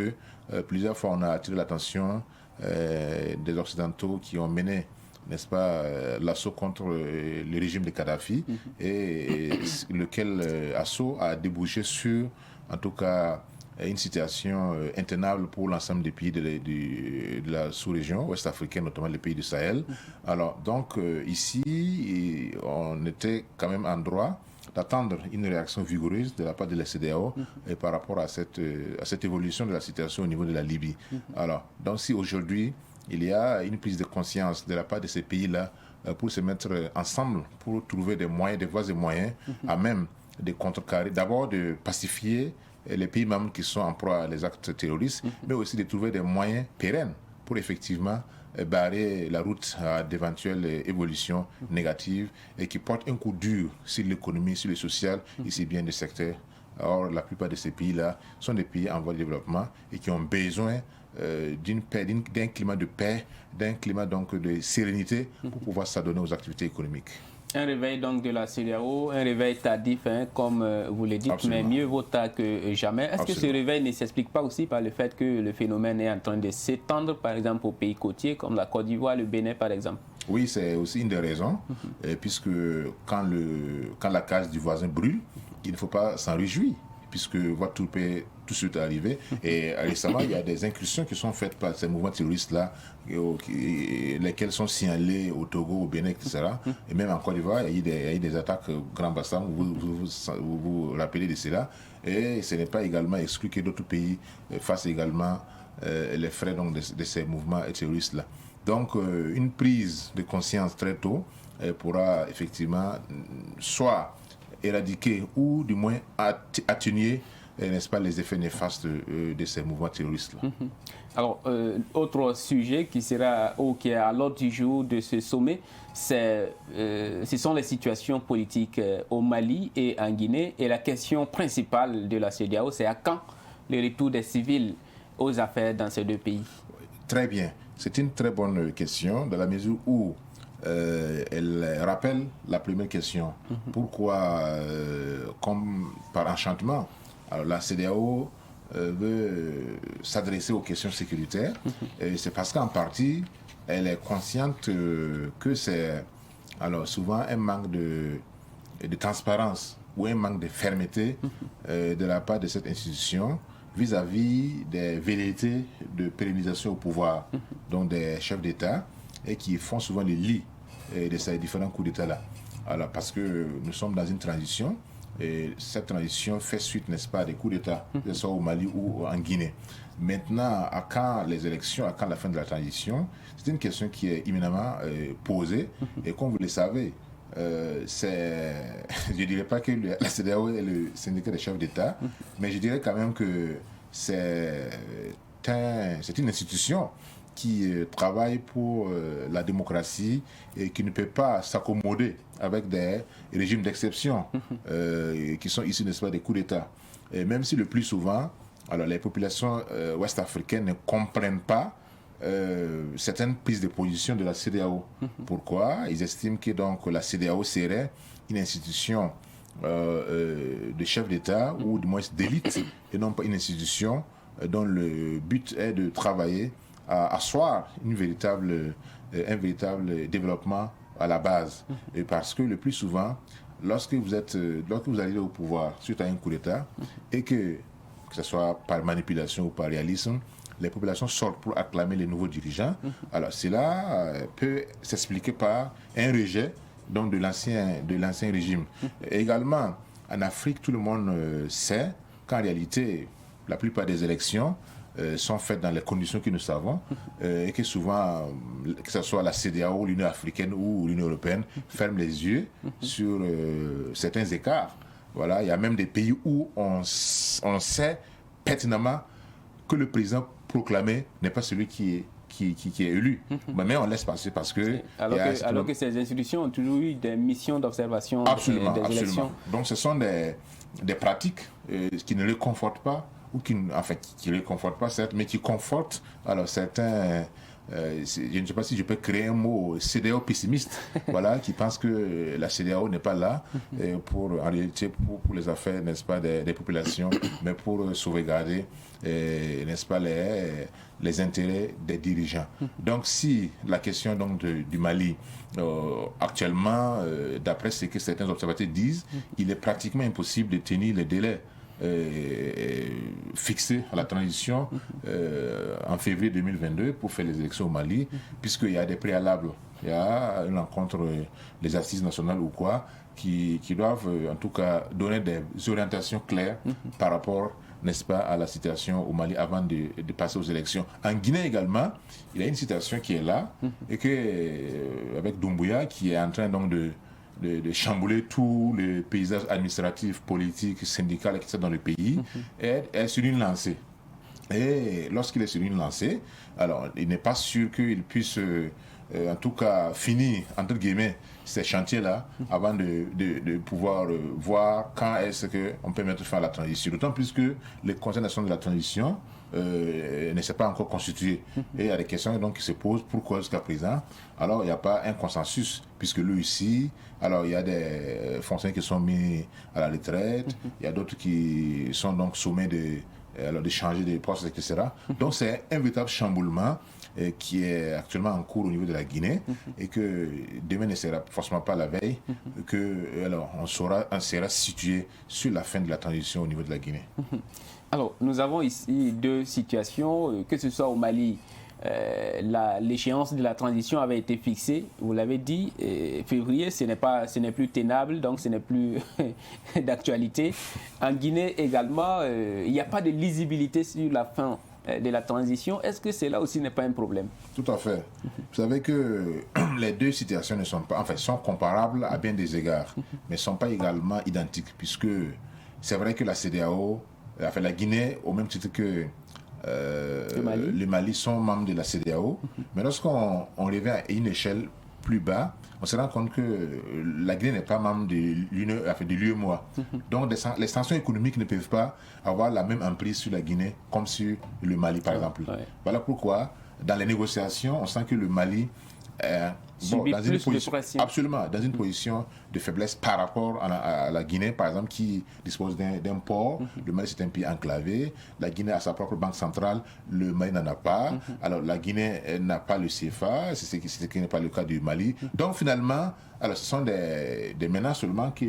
plusieurs fois on a attiré l'attention des Occidentaux qui ont mené, n'est-ce pas, l'assaut contre le régime de Kadhafi et lequel assaut a débouché sur, en tout cas, une situation intenable pour l'ensemble des pays de la sous-région ouest-africaine, notamment les pays du Sahel. Alors, donc, ici, on était quand même en droit d'attendre une réaction vigoureuse de la part de la CEDEAO par rapport à cette évolution de la situation au niveau de la Libye. Alors, donc, si aujourd'hui, il y a une prise de conscience de la part de ces pays-là pour se mettre ensemble, pour trouver des moyens, des voies et moyens à même de contrecarrer, d'abord de pacifier les pays membres qui sont en proie à les actes terroristes, mais aussi de trouver des moyens pérennes pour effectivement barrer la route à d'éventuelles évolutions négatives et qui portent un coup dur sur l'économie, sur le social et sur bien des secteurs. Or, la plupart de ces pays-là sont des pays en voie de développement et qui ont besoin d'un climat de paix, d'un climat donc de sérénité pour pouvoir s'adonner aux activités économiques. Un réveil donc de la CEDEAO, un réveil tardif, comme vous le dites, Absolument. Mais mieux vaut tard que jamais. Est-ce que ce réveil ne s'explique pas aussi par le fait que le phénomène est en train de s'étendre, par exemple, aux pays côtiers, comme la Côte d'Ivoire, le Bénin, par exemple? Oui, c'est aussi une des raisons, puisque quand la case du voisin brûle, il ne faut pas s'en réjouir, puisque tout peut tout de suite arriver. Et récemment, il y a des incursions qui sont faites par ces mouvements terroristes-là, lesquels sont signalés au Togo, au Bénin, etc. Et même en Côte d'Ivoire, il y a eu des attaques Grand Bassam, vous rappelez de cela. Et ce n'est pas également exclu que d'autres pays fassent également les frais donc, de ces mouvements terroristes-là. Donc, une prise de conscience très tôt pourra effectivement soit éradiquer ou du moins atténuer, n'est-ce pas, les effets néfastes de ces mouvements terroristes-là. Alors, autre sujet qui sera qui est à l'ordre du jour de ce sommet, ce sont les situations politiques au Mali et en Guinée. Et la question principale de la CEDEAO, c'est à quand le retour des civils aux affaires dans ces deux pays? Très bien. C'est une très bonne question dans la mesure où elle rappelle la première question. Pourquoi, comme par enchantement, alors la CEDEAO veut s'adresser aux questions sécuritaires? Et c'est parce qu'en partie, elle est consciente que c'est alors souvent un manque de transparence ou un manque de fermeté de la part de cette institution vis-à-vis des velléités de pérennisation au pouvoir, donc des chefs d'État, et qui font souvent les lits de ces différents coups d'État-là. Alors, parce que nous sommes dans une transition, et cette transition fait suite, n'est-ce pas, à des coups d'État, que ce soit au Mali ou en Guinée. Maintenant, à quand les élections, à quand la fin de la transition, c'est une question qui est imminemment posée, et comme vous le savez, je ne dirais pas que la CEDEAO est le syndicat des chefs d'État, mais je dirais quand même que c'est une institution qui travaille pour la démocratie et qui ne peut pas s'accommoder avec des régimes d'exception qui sont issus, n'est-ce pas, des coups d'État. Et même si le plus souvent, alors les populations ouest-africaines ne comprennent pas certaines prises de position de la CEDEAO. Pourquoi? Ils estiment que donc la CEDEAO serait une institution de chef d'État ou du moins d'élite et non pas une institution dont le but est de travailler à asseoir un véritable développement à la base. Et parce que le plus souvent, lorsque vous arrivez au pouvoir suite à un coup d'État et que ce soit par manipulation ou par réalisme, les populations sortent pour acclamer les nouveaux dirigeants. Alors cela peut s'expliquer par un rejet donc, de l'ancien régime. Et également, en Afrique, tout le monde sait qu'en réalité, la plupart des élections sont faites dans les conditions que nous savons et que souvent, que ce soit la CEDEAO, l'Union africaine ou l'Union européenne, ferment les yeux sur certains écarts. Voilà, il y a même des pays où on sait pertinemment que le président proclamé n'est pas celui qui est élu. Mais on laisse passer parce que... Alors que ces institutions ont toujours eu des missions d'observation des élections. Donc ce sont des pratiques qui ne les confortent pas, ou qui ne les confortent pas, certes, mais qui confortent alors certains... je ne sais pas si je peux créer un mot CEDEAO pessimiste, voilà, qui pense que la CEDEAO n'est pas là en réalité pour les affaires, n'est-ce pas, des populations, mais pour sauvegarder, n'est-ce pas, les intérêts des dirigeants. Donc, si la question donc du Mali actuellement, d'après ce que certains observateurs disent, il est pratiquement impossible de tenir les délais fixé à la transition en février 2022 pour faire les élections au Mali, puisqu'il y a des préalables. Il y a une rencontre des assises nationales ou quoi, qui doivent en tout cas donner des orientations claires par rapport, n'est-ce pas, à la situation au Mali avant de passer aux élections. En Guinée également, il y a une situation qui est là, et que avec Doumbouya qui est en train donc de chambouler tous les paysages administratifs, politiques, syndicaux, etc. dans le pays, est sur une lancée. Et lorsqu'il est sur une lancée, alors il n'est pas sûr qu'il puisse, en tout cas, finir, entre guillemets, ces chantiers-là avant de pouvoir voir quand est-ce qu'on peut mettre fin à la transition. D'autant plus que le Conseil national de la transition ne s'est pas encore constitué. Et il y a des questions donc, qui se posent. Pourquoi jusqu'à présent, alors il n'y a pas un consensus, puisque lui ici, alors il y a des fonctionnaires qui sont mis à la retraite, il y a d'autres qui sont donc sommés de changer de poste, etc. Donc c'est un véritable chamboulement qui est actuellement en cours au niveau de la Guinée, et que demain ne sera forcément pas la veille, que alors on sera situé sur la fin de la transition au niveau de la Guinée. Alors, nous avons ici deux situations, que ce soit au Mali, l'échéance de la transition avait été fixée, vous l'avez dit, février, ce n'est plus tenable, donc ce n'est plus d'actualité. En Guinée également, il n'y a pas de lisibilité sur la fin de la transition. Est-ce que cela aussi n'est pas un problème? Tout à fait. Vous savez que les deux situations sont comparables à bien des égards, mais ne sont pas également identiques, puisque c'est vrai que la CEDEAO, la Guinée, au même titre que le Mali sont membres de la CEDEAO, mais lorsqu'on revient à une échelle plus bas, on se rend compte que la Guinée n'est pas membre de l'UEMOA. Donc les sanctions économiques ne peuvent pas avoir la même emprise sur la Guinée comme sur le Mali, par exemple. Voilà pourquoi, dans les négociations, on sent que le Mali dans une position de faiblesse par rapport à la Guinée, par exemple, qui dispose d'un port. Le Mali, c'est un pays enclavé. La Guinée a sa propre banque centrale. Le Mali n'en a pas. Alors, la Guinée n'a pas le CFA, c'est ce qui n'est pas le cas du Mali. Donc, finalement, alors, ce sont des menaces seulement que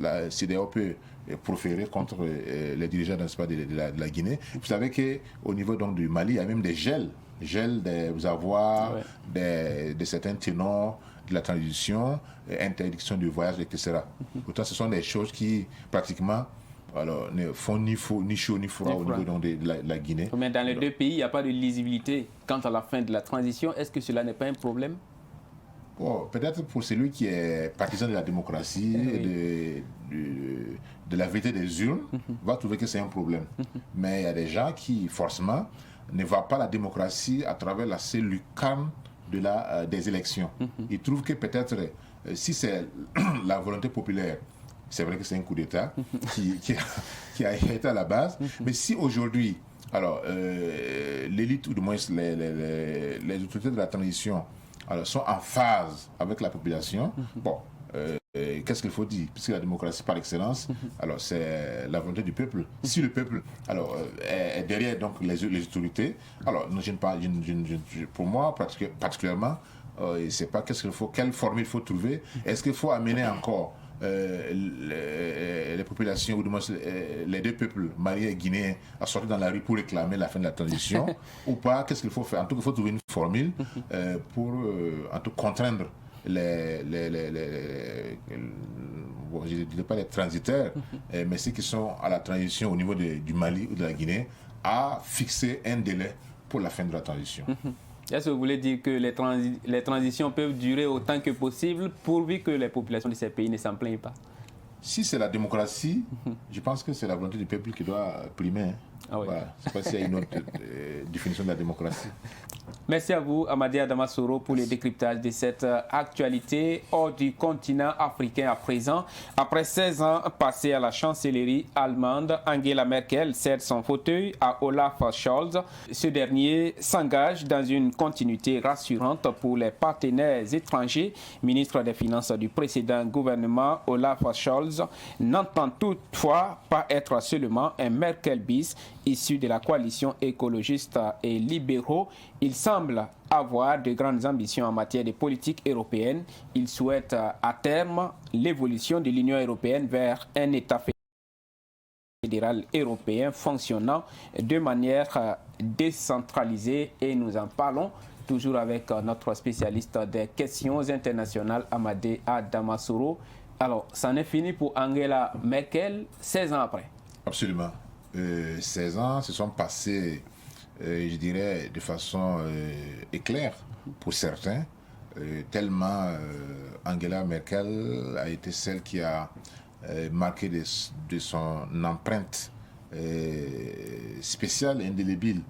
la CEDEAO peut proférer contre les dirigeants de la Guinée. Vous savez qu'au niveau donc, du Mali, il y a même des gel des avoirs, de certains ténors de la transition, interdiction du voyage, etc. Pourtant, ce sont des choses qui, pratiquement, alors, ne font ni chaud ni froid au niveau donc, de la Guinée. Mais dans les deux pays, il n'y a pas de lisibilité quant à la fin de la transition. Est-ce que cela n'est pas un problème? Peut-être pour celui qui est partisan de la démocratie et de la vérité des urnes, va trouver que c'est un problème. Mais il y a des gens qui, forcément, ne voient pas la démocratie à travers la seule lucarne des élections. Ils trouvent que peut-être, si c'est la volonté populaire, c'est vrai que c'est un coup d'État qui a été à la base, mais si aujourd'hui, alors, l'élite, ou du moins les autorités de la transition, alors, sont en phase avec la population, qu'est-ce qu'il faut dire? Puisque la démocratie par excellence, alors c'est la volonté du peuple. Si le peuple alors, est derrière donc, les autorités, alors pour moi particulièrement, je ne sais pas quelle formule il faut trouver. Est-ce qu'il faut amener encore les populations, ou du moins les deux peuples, maliens et guinéens, à sortir dans la rue pour réclamer la fin de la transition ou pas? Qu'est-ce qu'il faut faire? En tout cas, il faut trouver une formule pour en tout contraindre je ne dirais pas les transitaires, mais ceux qui sont à la transition au niveau du Mali ou de la Guinée, à fixer un délai pour la fin de la transition. Est-ce que vous voulez dire que les transitions peuvent durer autant que possible pourvu que les populations de ces pays ne s'en plaignent pas? Si c'est la démocratie, je pense que c'est la volonté du peuple qui doit primer. Ah oui. Voilà. Je ne sais pas s'il y a une autre définition de la démocratie. Merci à vous, Amadi Adamasoro, pour le décryptage de cette actualité hors du continent africain à présent. Après 16 ans passés à la chancellerie allemande, Angela Merkel cède son fauteuil à Olaf Scholz. Ce dernier s'engage dans une continuité rassurante pour les partenaires étrangers. Ministre des Finances du précédent gouvernement, Olaf Scholz n'entend toutefois pas être seulement un Merkel bis issu de la coalition écologiste et libéraux. Il semble avoir de grandes ambitions en matière de politique européenne. Il souhaite à terme l'évolution de l'Union européenne vers un État fédéral. fédéral européen fonctionnant de manière décentralisée et nous en parlons toujours avec notre spécialiste des questions internationales, Amadé Adamasoro. Alors, c'en est fini pour Angela Merkel 16 ans après. Absolument. 16 ans se sont passés, je dirais, de façon éclair pour certains, tellement Angela Merkel a été celle qui a marqué de son empreinte spéciale et indélébile,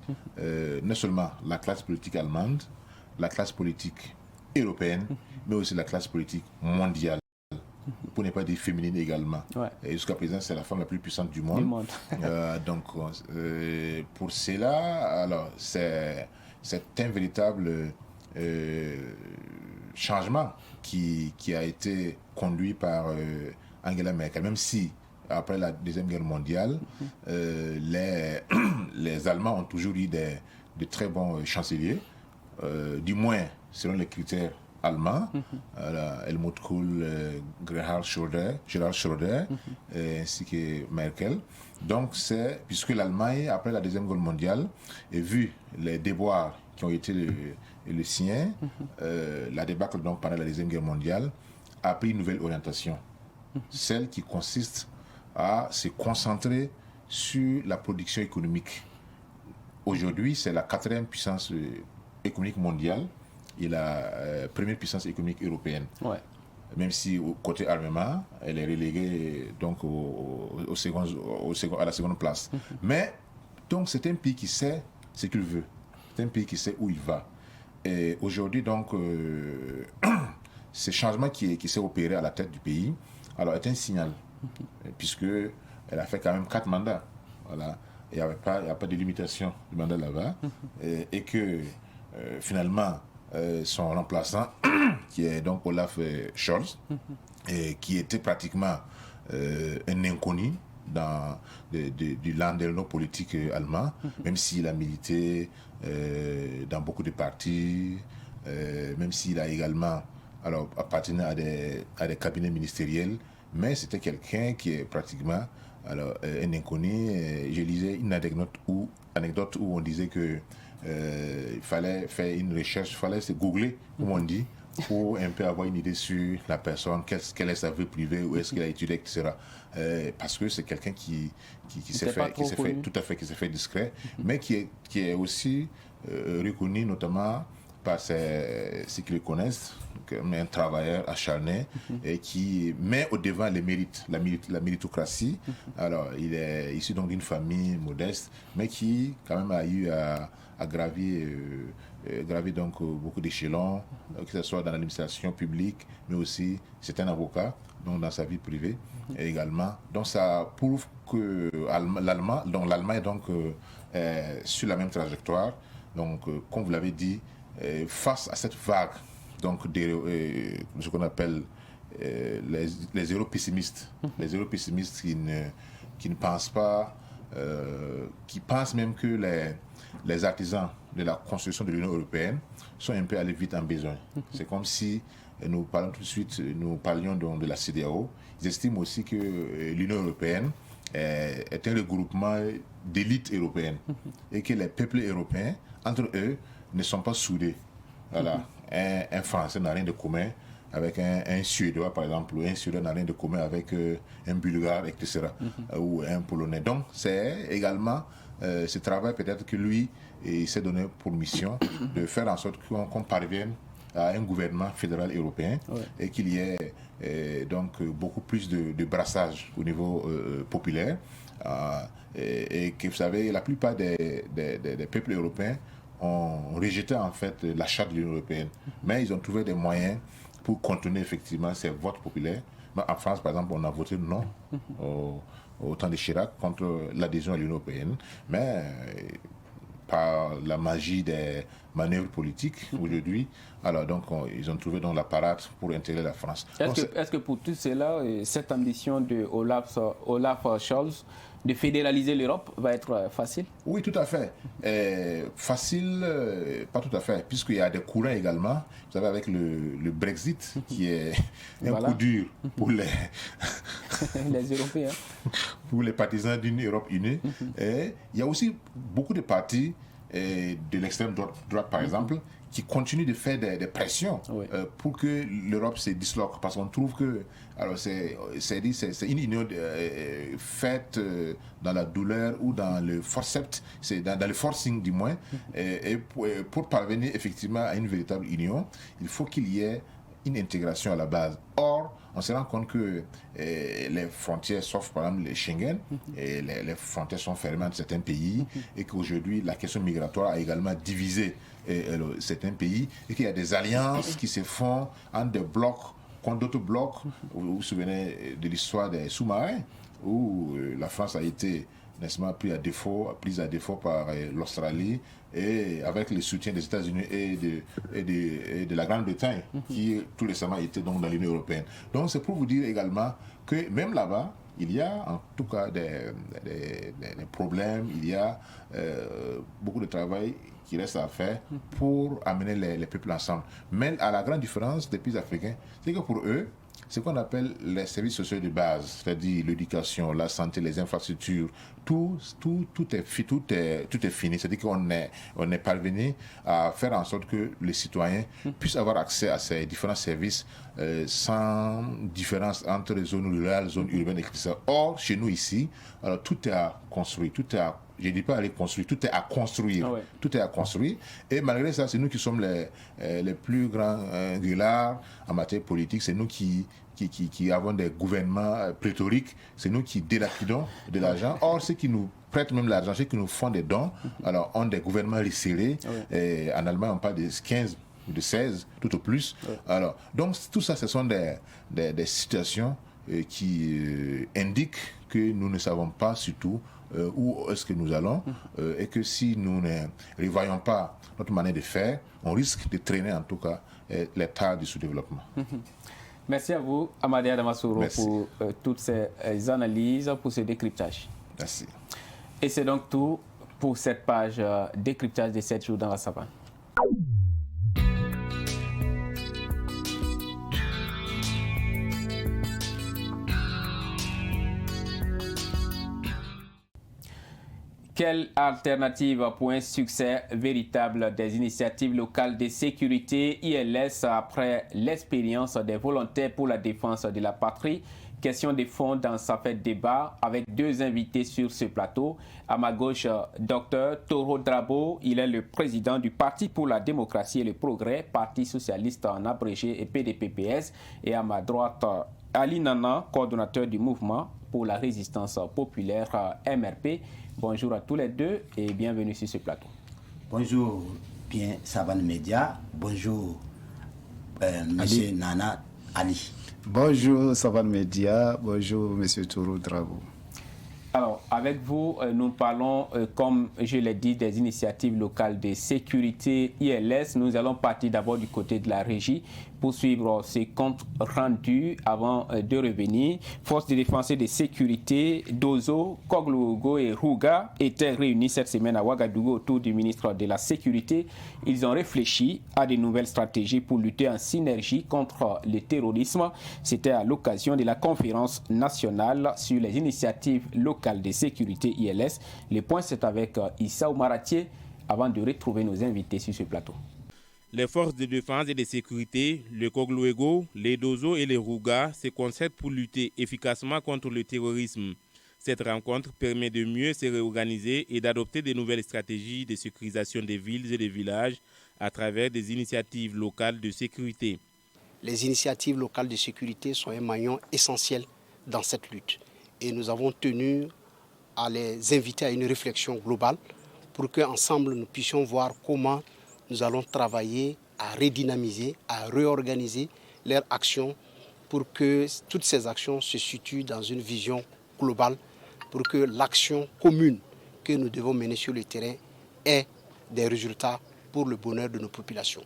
non seulement la classe politique allemande, la classe politique européenne, mais aussi la classe politique mondiale. Pour ne pas dire féminine également. Ouais. Et jusqu'à présent, c'est la femme la plus puissante du monde. Donc, pour cela, alors, c'est un véritable changement qui a été conduit par Angela Merkel. Même si, après la Deuxième Guerre mondiale, les Allemands ont toujours eu de très bons chanceliers, du moins selon les critères allemand, Helmut Kohl, Gerhard Schröder, ainsi que Merkel. Donc, puisque l'Allemagne, après la Deuxième Guerre mondiale, et vu les déboires qui ont été le sien, la débâcle donc pendant la Deuxième Guerre mondiale, a pris une nouvelle orientation. Celle qui consiste à se concentrer sur la production économique. Aujourd'hui, c'est la 4e puissance économique mondiale et la première puissance économique européenne. Ouais. Même si au côté armement, elle est reléguée donc à la seconde place. Mais donc c'est un pays qui sait ce qu'il veut. C'est un pays qui sait où il va. Et aujourd'hui donc ce changement qui s'est opéré à la tête du pays, alors est un signal, puisque elle a fait quand même 4 mandats. Voilà. Il n'y a pas de limitation du mandat là-bas, et que finalement son remplaçant, qui est donc Olaf Scholz, et qui était pratiquement un inconnu du landerneau politique allemand, même s'il a milité dans beaucoup de partis, même s'il a également appartenu à des cabinets ministériels, mais c'était quelqu'un qui est pratiquement un inconnu. Je lisais une anecdote où on disait que il fallait faire une recherche, il fallait se googler, comme on dit, pour un peu avoir une idée sur la personne, quelle est sa vie privée, où est-ce qu'il a étudié, etc. Parce que c'est quelqu'un qui s'est fait discret, mais qui est aussi reconnu notamment par ceux qui le connaissent, comme un travailleur acharné, et qui met au devant les mérites, la méritocratie. Alors, il est issu donc d'une famille modeste, mais qui quand même a eu à gravir donc beaucoup d'échelons, que ce soit dans l'administration publique, mais aussi c'est un avocat, donc dans sa vie privée également. Donc ça prouve que l'Allemagne est donc sur la même trajectoire. Donc, comme vous l'avez dit, face à cette vague donc ce qu'on appelle les europécimistes, les europécimistes qui ne pensent pas, qui pensent même que les artisans de la construction de l'Union européenne sont un peu allés vite en besoin. C'est comme si nous parlions donc de la CEDEAO. Ils estiment aussi que l'Union européenne est un regroupement d'élites européennes et que les peuples européens, entre eux, ne sont pas soudés. Voilà. Un Français n'a rien de commun avec un Suédois, par exemple, ou un Suédois n'a rien de commun avec un Bulgare, etc., ou un Polonais. Donc, c'est également ce travail peut-être que lui, il s'est donné pour mission de faire en sorte qu'on parvienne à un gouvernement fédéral européen, et qu'il y ait donc beaucoup plus de brassage au niveau populaire, et que vous savez, la plupart des peuples européens ont rejeté en fait la charte de l'Union européenne, mais ils ont trouvé des moyens pour contenir effectivement ces votes populaires. En France, par exemple, on a voté non au temps de Chirac contre l'adhésion à l'Union européenne, mais par la magie des manœuvres politiques aujourd'hui, alors donc ils ont trouvé donc la parade pour intégrer la France. Est-ce que pour tout cela, cette ambition de Olaf Scholz de fédéraliser l'Europe va être facile? Oui, tout à fait. Facile, pas tout à fait, puisqu'il y a des courants également. Vous savez, avec le Brexit, qui est un coup dur pour les Européens. pour les partisans d'une Europe unie. Et il y a aussi beaucoup de partis de l'extrême droite, par exemple, qui continuent de faire des pressions pour que l'Europe se disloque. Parce qu'on trouve que c'est une union faite dans la douleur ou dans le forceps, c'est dans le forcing du moins. Et pour parvenir effectivement à une véritable union, il faut qu'il y ait une intégration à la base. Or, on se rend compte que les frontières, sauf par exemple les Schengen, et les frontières sont fermées entre certains pays, et qu'aujourd'hui la question migratoire a également divisé certains pays, et qu'il y a des alliances qui se font entre des blocs contre d'autres blocs. Vous vous souvenez de l'histoire des sous-marins, où la France a été, n'est-ce pas, prise à défaut par l'Australie, et avec le soutien des États-Unis et de la Grande-Bretagne, qui tout récemment était donc dans l'Union européenne. Donc c'est pour vous dire également que même là-bas, il y a en tout cas des problèmes, il y a beaucoup de travail qui reste à faire pour amener les peuples ensemble. Mais à la grande différence des pays africains, c'est que pour eux, ce qu'on appelle les services sociaux de base, c'est-à-dire l'éducation, la santé, les infrastructures, tout est fini. C'est-à-dire qu'on est parvenu à faire en sorte que les citoyens puissent avoir accès à ces différents services sans différence entre les zones rurales, zones urbaines, etc. Or, chez nous ici, alors, tout est à construire, je ne dis pas à les construire, tout est à construire. Tout est à construire. Et malgré ça, c'est nous qui sommes les plus grands gueulards en matière politique. C'est nous qui avons des gouvernements pléthoriques. C'est nous qui délapidons de l'argent. Or, ceux qui nous prêtent même l'argent, ceux qui nous font des dons, alors ont des gouvernements resserrés. Et en Allemagne, on parle de 15 ou de 16, tout au plus. Alors, donc, tout ça, ce sont des situations qui indiquent que nous ne savons pas surtout où est-ce que nous allons et que si nous ne revoyons pas notre manière de faire, on risque de traîner en tout cas l'état du sous-développement. Merci à vous, Amadé Adamassouro, pour toutes ces analyses, pour ce décryptage. Merci. Et c'est donc tout pour cette page décryptage de 7 jours dans la savane. Quelle alternative pour un succès véritable des initiatives locales de sécurité ILS après l'expérience des volontaires pour la défense de la patrie? Question de fond dans sa fête débat avec deux invités sur ce plateau. À ma gauche, Dr Toro Drabo, il est le président du Parti pour la démocratie et le progrès, Parti socialiste en abrégé et PDPPS. Et à ma droite, Ali Nana, coordonnateur du mouvement pour la résistance populaire MRP. Bonjour à tous les deux et bienvenue sur ce plateau. Bonjour, bien Savane Média. Bonjour, monsieur Nana Ali. Bonjour Savane Média. Bonjour, monsieur Toro Drabo. Alors, avec vous, nous parlons, comme je l'ai dit, des initiatives locales de sécurité ILS. Nous allons partir d'abord du côté de la régie pour suivre ces comptes rendus avant de revenir. Forces de défense et de sécurité, Dozo, Koglougo et Rouga étaient réunis cette semaine à Ouagadougou autour du ministre de la Sécurité. Ils ont réfléchi à de nouvelles stratégies pour lutter en synergie contre le terrorisme. C'était à l'occasion de la conférence nationale sur les initiatives locales de sécurité ILS. Le point, c'est avec Issa Oumaratier avant de retrouver nos invités sur ce plateau. Les forces de défense et de sécurité, le Koglouego, les Dozo et les Rouga se concertent pour lutter efficacement contre le terrorisme. Cette rencontre permet de mieux se réorganiser et d'adopter de nouvelles stratégies de sécurisation des villes et des villages à travers des initiatives locales de sécurité. Les initiatives locales de sécurité sont un maillon essentiel dans cette lutte. Et nous avons tenu à les inviter à une réflexion globale pour qu'ensemble nous puissions voir comment nous allons travailler à redynamiser, à réorganiser leurs actions pour que toutes ces actions se situent dans une vision globale, pour que l'action commune que nous devons mener sur le terrain ait des résultats pour le bonheur de nos populations.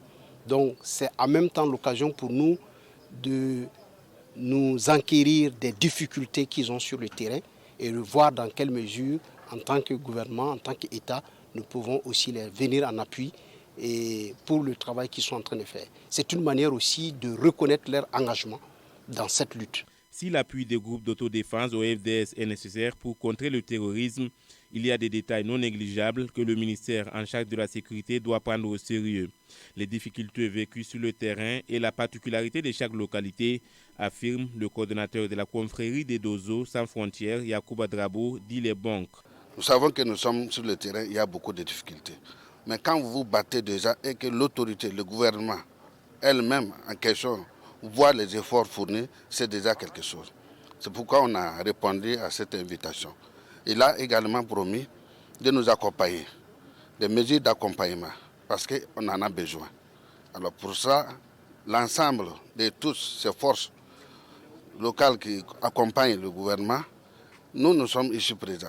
Donc c'est en même temps l'occasion pour nous de nous enquérir des difficultés qu'ils ont sur le terrain et de voir dans quelle mesure, en tant que gouvernement, en tant qu'État, nous pouvons aussi les venir en appui et pour le travail qu'ils sont en train de faire. C'est une manière aussi de reconnaître leur engagement dans cette lutte. Si l'appui des groupes d'autodéfense au FDS est nécessaire pour contrer le terrorisme, il y a des détails non négligeables que le ministère en charge de la sécurité doit prendre au sérieux. Les difficultés vécues sur le terrain et la particularité de chaque localité, affirme le coordonnateur de la confrérie des Dozo sans frontières, Yacouba Drabo, dit les banques. Nous savons que nous sommes sur le terrain, il y a beaucoup de difficultés. Mais quand vous vous battez déjà et que l'autorité, le gouvernement, elle-même en question, voit les efforts fournis, c'est déjà quelque chose. C'est pourquoi on a répondu à cette invitation. Il a également promis de nous accompagner, des mesures d'accompagnement, parce qu'on en a besoin. Alors pour ça, l'ensemble de toutes ces forces locales qui accompagnent le gouvernement, nous sommes ici présents.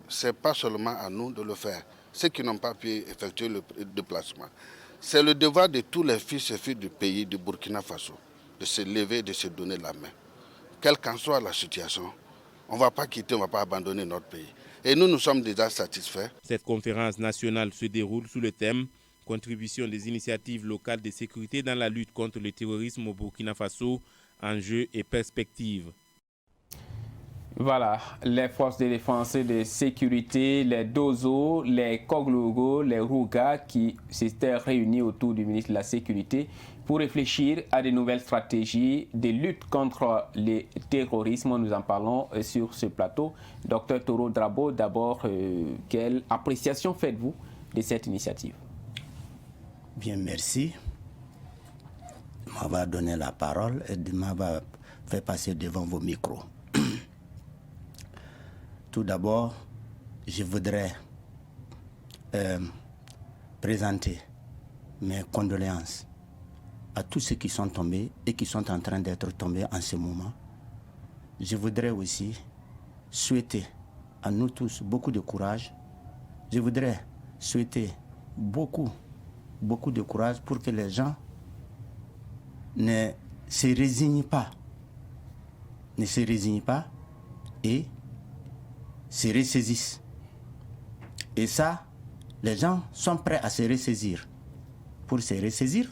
Ce n'est pas seulement à nous de le faire. Ceux qui n'ont pas pu effectuer le déplacement. C'est le devoir de tous les fils et filles du pays, du Burkina Faso, de se lever, de se donner la main. Quelle qu'en soit la situation, on ne va pas quitter, on ne va pas abandonner notre pays. Et nous sommes déjà satisfaits. Cette conférence nationale se déroule sous le thème « Contribution des initiatives locales de sécurité dans la lutte contre le terrorisme au Burkina Faso, enjeux et perspectives ». Voilà, les forces de défense et de sécurité, les Dozo, les Koglogo, les Rouga qui s'étaient réunis autour du ministre de la Sécurité pour réfléchir à de nouvelles stratégies de lutte contre le terrorisme. Nous en parlons sur ce plateau. Docteur Toro Drabo, d'abord, quelle appréciation faites-vous de cette initiative? Bien, merci. Je m'avais donné la parole et je m'avais fait passer devant vos micros. Tout d'abord, je voudrais présenter mes condoléances à tous ceux qui sont tombés et qui sont en train d'être tombés en ce moment. Je voudrais aussi souhaiter à nous tous beaucoup de courage. Je voudrais souhaiter beaucoup de courage pour que les gens ne se résignent pas. Ne se résignent pas et se ressaisissent. Et ça, les gens sont prêts à se ressaisir. Pour se ressaisir,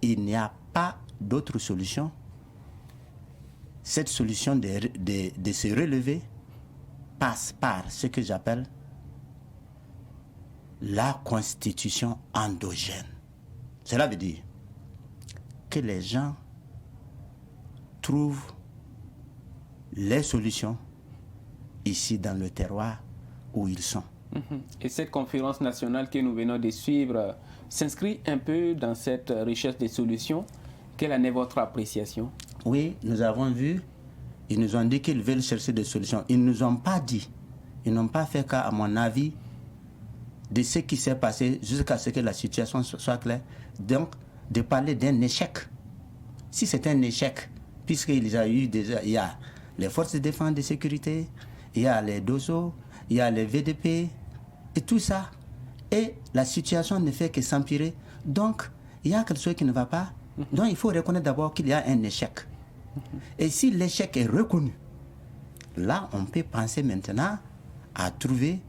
il n'y a pas d'autre solution. Cette solution de se relever passe par ce que j'appelle la constitution endogène. Cela veut dire que les gens trouvent les solutions ici dans le terroir où ils sont. Et cette conférence nationale que nous venons de suivre s'inscrit un peu dans cette recherche des solutions. Quelle en est votre appréciation? Oui, nous avons vu, ils nous ont dit qu'ils veulent chercher des solutions. Ils ne nous ont pas dit, ils n'ont pas fait cas, à mon avis, de ce qui s'est passé jusqu'à ce que la situation soit claire. Donc, de parler d'un échec. Si c'est un échec, puisqu'il y a eu déjà, il y a les forces de défense et de sécurité, il y a les DOSO, il y a les VDP, et tout ça. Et la situation ne fait que s'empirer. Donc, il y a quelque chose qui ne va pas. Donc, il faut reconnaître d'abord qu'il y a un échec. Et si l'échec est reconnu, là, on peut penser maintenant à trouver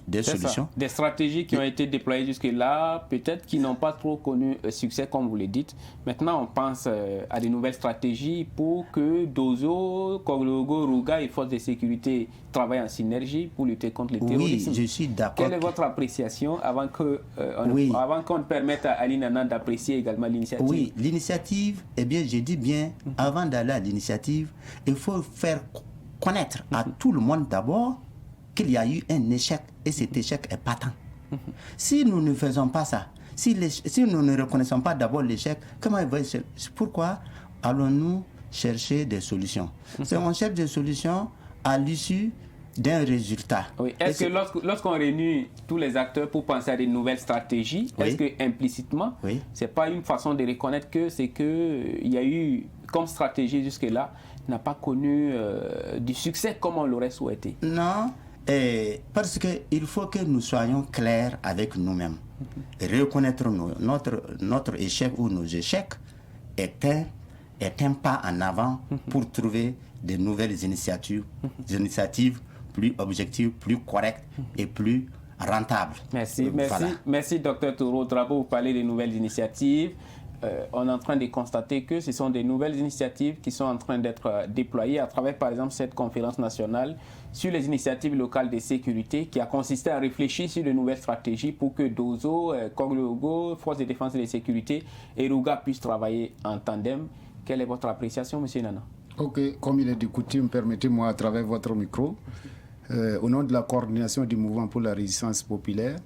des solutions. Des stratégies qui ont été déployées jusque-là, peut-être qui n'ont pas trop connu succès, comme vous le dites. Maintenant, on pense à de nouvelles stratégies pour que Dozo, Koglogo, Rouga et forces de sécurité travaillent en synergie pour lutter contre le terrorisme. Oui, je suis d'accord. Quelle est votre appréciation avant qu'on permette à Ali Nana d'apprécier également l'initiative? Oui, l'initiative, eh bien, je dis bien, avant d'aller à l'initiative, il faut faire connaître à tout le monde d'abord qu'il y a eu un échec et cet échec est patent. Si nous ne faisons pas ça, si nous ne reconnaissons pas d'abord l'échec, pourquoi allons-nous chercher des solutions? On cherche des solutions à l'issue d'un résultat. Oui. Est-ce que lorsqu'on réunit tous les acteurs pour penser à de nouvelles stratégies, est-ce que implicitement, c'est pas une façon de reconnaître que c'est qu'il y a eu comme stratégie jusque-là n'a pas connu du succès comme on l'aurait souhaité? Non. Parce qu'il faut que nous soyons clairs avec nous-mêmes. Reconnaître notre échec ou nos échecs est un pas en avant pour trouver de nouvelles initiatives plus objectives, plus correctes et plus rentables. Merci, Dr Toro Drabo, vous parlez de nouvelles initiatives. on est en train de constater que ce sont des nouvelles initiatives qui sont en train d'être déployées à travers, par exemple, cette conférence nationale sur les initiatives locales de sécurité qui a consisté à réfléchir sur de nouvelles stratégies pour que Dozo, Koglo-Ogo, Forces de défense et de sécurité et Ruga puissent travailler en tandem. Quelle est votre appréciation, M. Nana? Ok, comme il est de coutume, permettez-moi à travers votre micro, au nom de la coordination du mouvement pour la résistance populaire,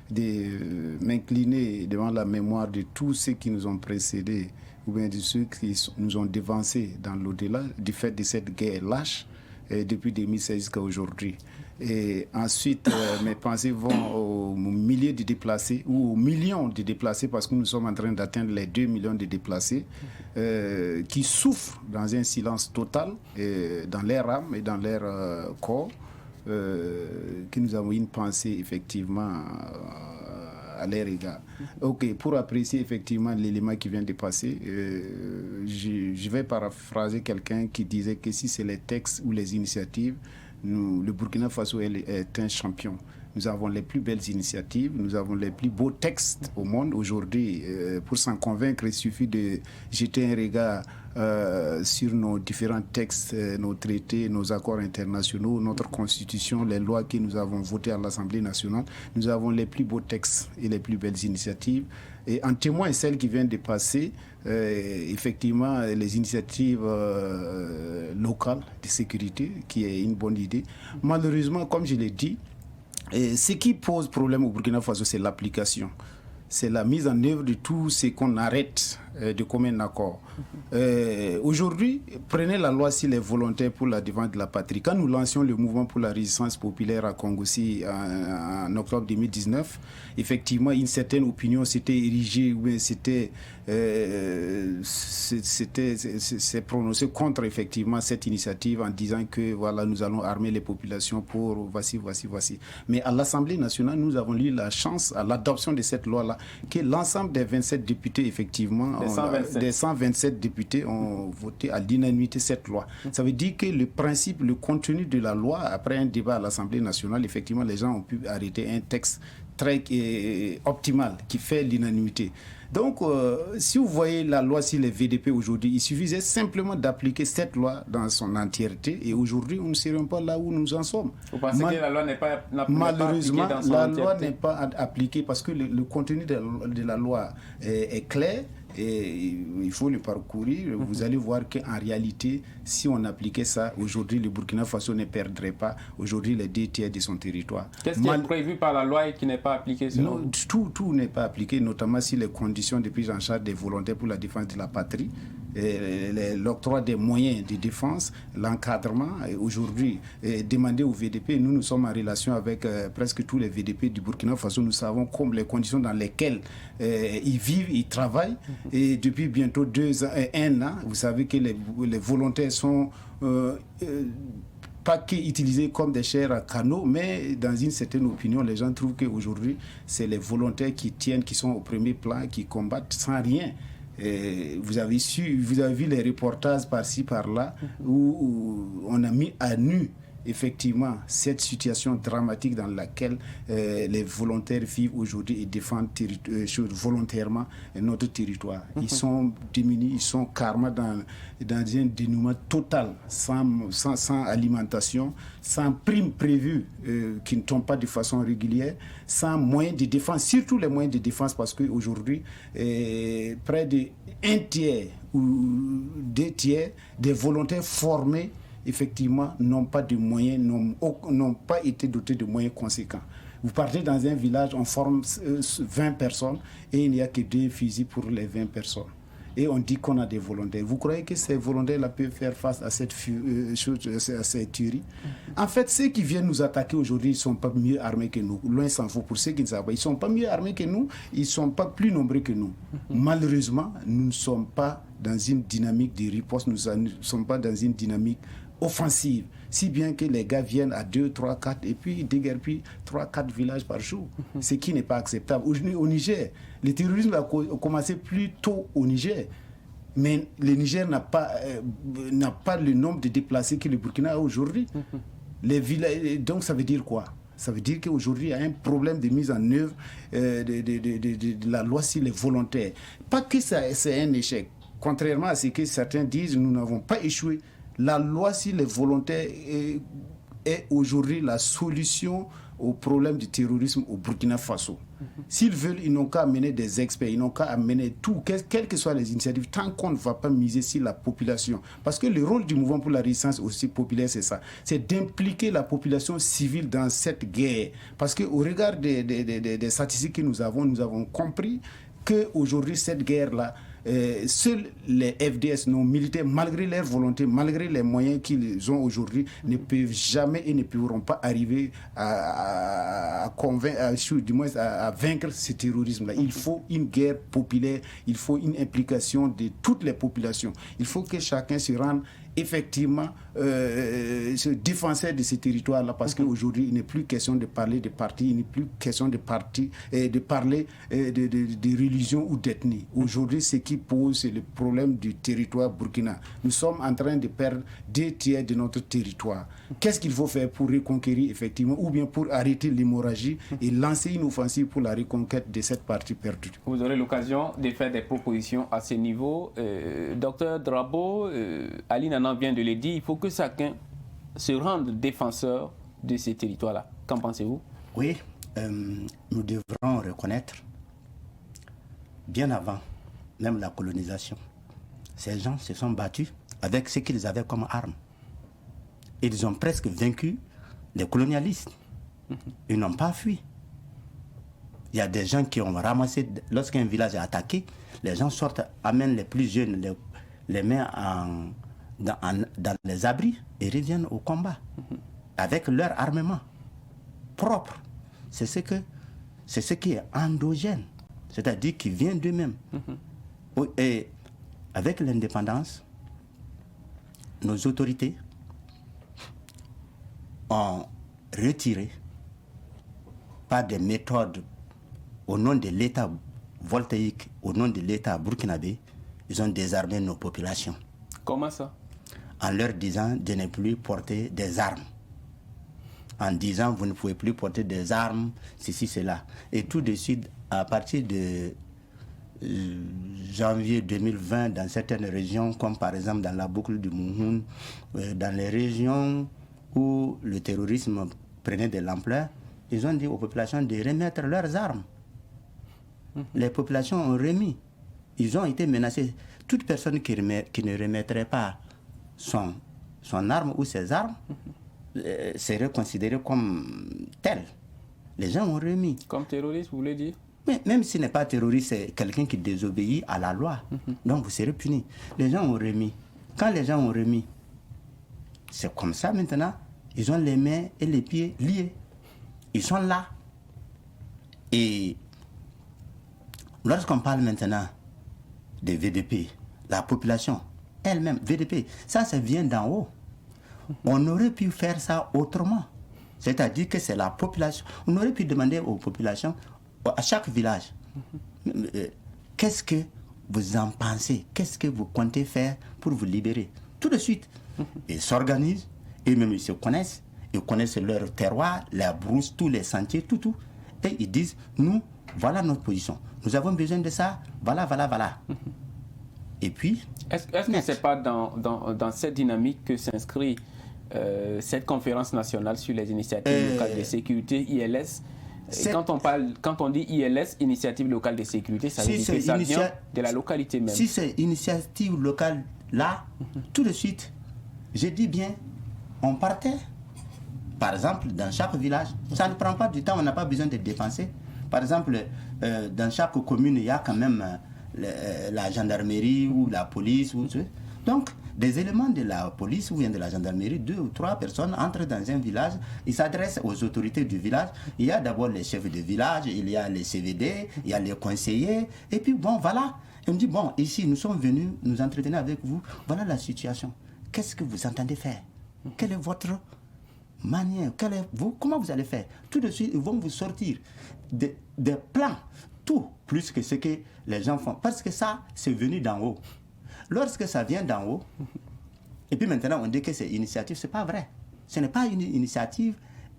de m'incliner devant la mémoire de tous ceux qui nous ont précédés ou bien de ceux qui nous ont dévancés dans l'au-delà du fait de cette guerre lâche depuis 2016 jusqu'à aujourd'hui. Et ensuite, mes pensées vont aux milliers de déplacés ou aux millions de déplacés parce que nous sommes en train d'atteindre les 2 millions de déplacés qui souffrent dans un silence total dans leur âme et dans leur corps. Que nous avons une pensée effectivement à leur égard. Ok, pour apprécier effectivement l'élément qui vient de passer, je vais paraphraser quelqu'un qui disait que si c'est les textes ou les initiatives, le Burkina Faso est un champion. Nous avons les plus belles initiatives, nous avons les plus beaux textes au monde aujourd'hui. Pour s'en convaincre, il suffit de jeter un regard sur nos différents textes, nos traités, nos accords internationaux, notre constitution, les lois que nous avons votées à l'Assemblée nationale. Nous avons les plus beaux textes et les plus belles initiatives. Et en témoin celles qui viennent de passer, effectivement, les initiatives locales de sécurité, qui est une bonne idée. Malheureusement, comme je l'ai dit, ce qui pose problème au Burkina Faso, c'est l'application. C'est la mise en œuvre de tout ce qu'on arrête de commun accord. Aujourd'hui, prenez la loi sur les volontaires pour la défense de la patrie. Quand nous lancions le mouvement pour la résistance populaire à Congo-Si en octobre 2019, effectivement, une certaine opinion s'était érigée, s'est prononcé contre effectivement cette initiative en disant que voilà, nous allons armer les populations pour voici. Mais à l'Assemblée nationale, nous avons eu la chance à l'adoption de cette loi-là que l'ensemble des 27 députés, effectivement, des 127 députés ont voté à l'unanimité cette loi. Ça veut dire que le principe, le contenu de la loi, après un débat à l'Assemblée nationale, effectivement, les gens ont pu arrêter un texte très optimal qui fait l'unanimité. Donc, si vous voyez la loi sur les VDP aujourd'hui, il suffisait simplement d'appliquer cette loi dans son entièreté et aujourd'hui, nous ne serions pas là où nous en sommes. Vous pensez que la loi n'est pas malheureusement, appliquée dans son la entièreté? loi n'est pas appliquée parce que le contenu de la loi est clair. Et il faut le parcourir. Vous allez voir qu'en réalité, si on appliquait ça, aujourd'hui, le Burkina Faso ne perdrait pas aujourd'hui les 2 tiers de son territoire. Qu'est-ce qui est prévu par la loi et qui n'est pas appliqué selon vous? Tout n'est pas appliqué, notamment si les conditions de prise en charge des volontaires pour la défense de la patrie, l'octroi des moyens de défense, l'encadrement. Aujourd'hui, demander au VDP, nous sommes en relation avec presque tous les VDP du Burkina Faso. Nous savons comme les conditions dans lesquelles ils vivent, ils travaillent. Et depuis bientôt 1 an, vous savez que les volontaires sont pas qu'utilisés comme des chairs à canon, mais dans une certaine opinion, les gens trouvent qu'aujourd'hui, c'est les volontaires qui tiennent, qui sont au premier plan, qui combattent sans rien. Vous avez vu les reportages par-ci, par-là, où on a mis à nu effectivement cette situation dramatique dans laquelle les volontaires vivent aujourd'hui et défendent volontairement notre territoire. Ils sont diminués, ils sont carrément dans un dénouement total, sans alimentation, sans primes prévues qui ne tombent pas de façon régulière, sans moyens de défense, surtout les moyens de défense, parce qu'aujourd'hui, près de 1 tiers ou 2 tiers des volontaires formés effectivement, n'ont pas de moyens, n'ont pas été dotés de moyens conséquents. Vous partez dans un village, on forme 20 personnes et il n'y a que 2 fusils pour les 20 personnes. Et on dit qu'on a des volontaires. Vous croyez que ces volontaires-là peuvent faire face à cette tuerie? En fait, ceux qui viennent nous attaquer aujourd'hui, ils ne sont pas mieux armés que nous. Loin s'en faut. Pour ceux qui ne savent pas, ils ne sont pas mieux armés que nous, ils ne sont pas plus nombreux que nous. Malheureusement, nous ne sommes pas dans une dynamique de riposte, nous ne sommes pas dans une dynamique offensive, si bien que les gars viennent à 2, 3, 4 et puis déguerpillent 3, 4 villages par jour, ce qui n'est pas acceptable. Aujourd'hui, au Niger, le terrorisme a commencé plus tôt au Niger, mais le Niger n'a pas le nombre de déplacés que le Burkina a aujourd'hui. Les villages, donc ça veut dire quoi? Ça veut dire qu'aujourd'hui, il y a un problème de mise en œuvre de la loi sur les volontaires. Pas que c'est un échec. Contrairement à ce que certains disent, nous n'avons pas échoué. La loi sur les volontaires est aujourd'hui la solution au problème du terrorisme au Burkina Faso. S'ils veulent, ils n'ont qu'à amener des experts, ils n'ont qu'à amener tout, quelles que soient les initiatives, tant qu'on ne va pas miser sur la population. Parce que le rôle du mouvement pour la résistance aussi populaire, c'est ça. C'est d'impliquer la population civile dans cette guerre. Parce qu'au regard des statistiques que nous avons compris qu'aujourd'hui, cette guerre-là, seuls les FDS, nos militaires, malgré leur volonté, malgré les moyens qu'ils ont aujourd'hui, ne peuvent jamais et ne pourront pas arriver à vaincre ce terrorisme-là. Il faut une guerre populaire, il faut une implication de toutes les populations. Il faut que chacun se rende effectivement défenseur de ces territoires-là, parce qu'aujourd'hui, il n'est plus question de parler de partis, il n'est plus question de parler de religion ou d'ethnie. Aujourd'hui, ce qui pose, c'est le problème du territoire burkina. Nous sommes en train de perdre 2 tiers de notre territoire. Qu'est-ce qu'il faut faire pour reconquérir effectivement, ou bien pour arrêter l'hémorragie et lancer une offensive pour la reconquête de cette partie perdue? Vous aurez l'occasion de faire des propositions à ce niveau. Docteur Drabo, Ali Nanan vient de le dire, il faut que chacun se rende défenseur de ces territoires-là. Qu'en pensez-vous? Oui, nous devrons reconnaître, bien avant même la colonisation, ces gens se sont battus avec ce qu'ils avaient comme armes. Ils ont presque vaincu les colonialistes. Ils n'ont pas fui. Il y a des gens qui ont ramassé, lorsqu'un village est attaqué, les gens sortent, amènent les plus jeunes, les mettent dans les abris et reviennent au combat avec leur armement propre. C'est ce qui est endogène, c'est-à-dire qui vient d'eux-mêmes. Et avec l'indépendance, nos autorités ont retiré par des méthodes au nom de l'État voltaïque, au nom de l'État burkinabé, ils ont désarmé nos populations. Comment ça? En leur disant de ne plus porter des armes. En disant vous ne pouvez plus porter des armes, ceci, cela. Et tout de suite, à partir de janvier 2020, dans certaines régions, comme par exemple dans la boucle du Mouhoun, dans les régions où le terrorisme prenait de l'ampleur, ils ont dit aux populations de remettre leurs armes. Les populations ont remis. Ils ont été menacés. Toute personne qui ne remettrait pas son arme ou ses armes serait considérée comme telle. Les gens ont remis. Comme terroriste, vous voulez dire? Mais même s'il n'est pas terroriste, c'est quelqu'un qui désobéit à la loi. Donc vous serez puni. Les gens ont remis. Quand les gens ont remis, c'est comme ça maintenant, ils ont les mains et les pieds liés. Ils sont là. Et lorsqu'on parle maintenant de VDP, la population elle-même, VDP, ça vient d'en haut. On aurait pu faire ça autrement. C'est-à-dire que c'est la population. On aurait pu demander aux populations, à chaque village, qu'est-ce que vous en pensez? Qu'est-ce que vous comptez faire pour vous libérer? Tout de suite, ils s'organisent, et même ils se connaissent, ils connaissent leur terroir, la brousse, tous les sentiers, tout. Et ils disent, nous, voilà notre position. Nous avons besoin de ça, voilà. Et puis... Est-ce que ce n'est pas dans cette dynamique que s'inscrit cette conférence nationale sur les initiatives locales de sécurité, ILS? Quand on dit ILS, Initiative locale de sécurité, ça veut dire que ça vient de la localité même. Si c'est initiative locale là, tout de suite, je dis bien, on partait. Par exemple, dans chaque village, ça ne prend pas du temps, on n'a pas besoin de dépenser. Par exemple, dans chaque commune, il y a quand même la gendarmerie ou la police. Donc, des éléments de la police ou bien de la gendarmerie, 2 ou 3 personnes entrent dans un village, ils s'adressent aux autorités du village. Il y a d'abord les chefs de village, il y a les CVD, il y a les conseillers, et puis bon, voilà. Et on dit, bon, ici, nous sommes venus nous entretenir avec vous, voilà la situation. Qu'est-ce que vous entendez faire? Quelle est votre manière? Comment vous allez faire? Tout de suite, ils vont vous sortir des plans, tout, plus que ce que les gens font. Parce que ça, c'est venu d'en haut. Lorsque ça vient d'en haut, et puis maintenant on dit que c'est initiative, ce n'est pas vrai. Ce n'est pas une initiative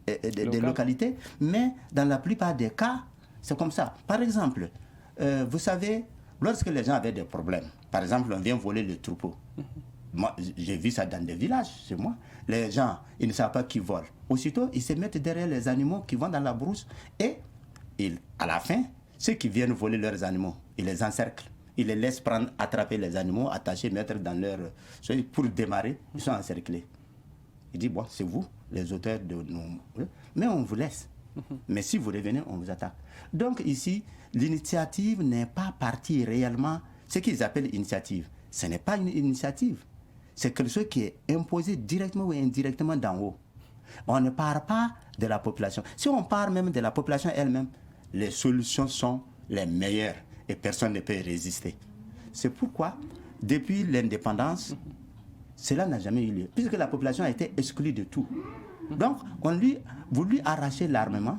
des localités, mais dans la plupart des cas, c'est comme ça. Par exemple, vous savez, lorsque les gens avaient des problèmes, par exemple, on vient voler le troupeau. Moi, j'ai vu ça dans des villages, chez moi. Les gens, ils ne savent pas qui vole. Aussitôt, ils se mettent derrière les animaux qui vont dans la brousse et à la fin, ceux qui viennent voler leurs animaux, ils les encerclent. Ils les laissent attraper les animaux, attacher, mettre dans leur... Pour démarrer, ils sont encerclés. Il dit, bon, c'est vous, les auteurs de nos... Mais on vous laisse. Mais si vous revenez, on vous attaque. Donc ici, l'initiative n'est pas partie réellement. Ce qu'ils appellent initiative, ce n'est pas une initiative. C'est quelque chose qui est imposé directement ou indirectement d'en haut. On ne parle pas de la population. Si on parle même de la population elle-même, les solutions sont les meilleures et personne ne peut résister. C'est pourquoi, depuis l'indépendance, cela n'a jamais eu lieu, puisque la population a été exclue de tout. Donc, vous lui arrachez l'armement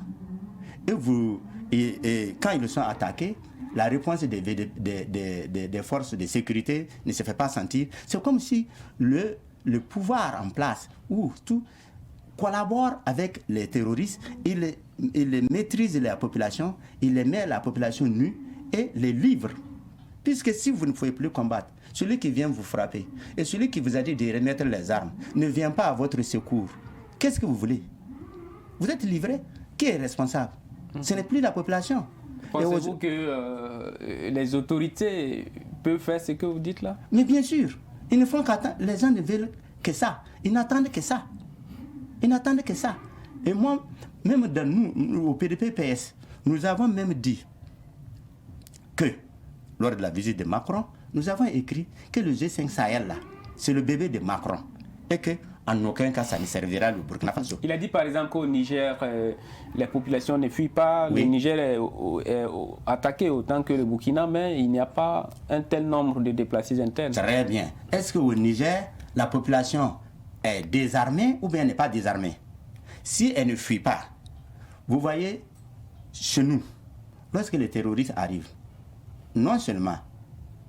et quand ils sont attaqués, la réponse des forces de sécurité ne se fait pas sentir. C'est comme si le pouvoir en place, où tout collabore avec les terroristes, il maîtrise la population, il les met la population nue et les livre. Puisque si vous ne pouvez plus combattre, celui qui vient vous frapper et celui qui vous a dit de remettre les armes ne vient pas à votre secours. Qu'est-ce que vous voulez? Vous êtes livré. Qui est responsable? Ce n'est plus la population. Pensez-vous que les autorités peuvent faire ce que vous dites là? Mais bien sûr. Ils ne font qu'attendre. Les gens ne veulent que ça. Ils n'attendent que ça. Ils n'attendent que ça. Et moi, même dans nous, au PDP-PS, nous avons même dit que, lors de la visite de Macron, nous avons écrit que le G5 Sahel, là, c'est le bébé de Macron. Et qu'en aucun cas, ça ne servira le Burkina Faso. Il a dit par exemple qu'au Niger, les populations ne fuient pas. Oui. Le Niger est attaqué autant que le Burkina, mais il n'y a pas un tel nombre de déplacés internes. Très bien. Est-ce qu'au Niger, la population est désarmée ou bien n'est pas désarmée? Si elle ne fuit pas, vous voyez, chez nous, lorsque les terroristes arrivent, non seulement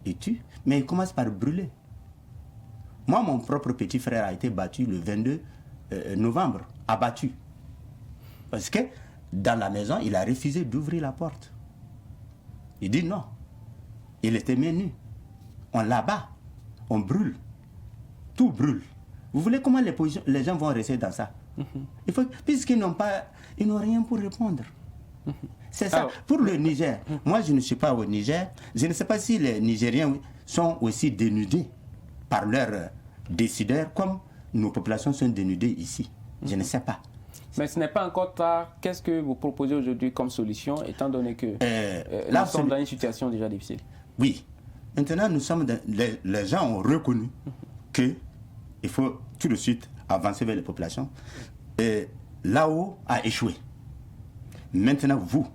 ils tuent, mais ils commencent par brûler. Moi, mon propre petit frère a été battu le 22 novembre, abattu. Parce que dans la maison, il a refusé d'ouvrir la porte. Il dit non. Il était main nue. On l'abat, on brûle. Tout brûle. Vous voulez comment les gens vont rester dans ça? Il faut, puisqu'ils n'ont rien pour répondre. C'est ça. Alors, pour le Niger, moi je ne suis pas au Niger. Je ne sais pas si les Nigériens sont aussi dénudés par leurs décideurs comme nos populations sont dénudées ici. Je ne sais pas. Mais ce n'est pas encore tard. Qu'est-ce que vous proposez aujourd'hui comme solution, étant donné que nous sommes dans une situation déjà difficile? Oui. Maintenant, les gens ont reconnu qu'il faut tout de suite avancer vers les populations. Et là-haut a échoué. Maintenant, vous,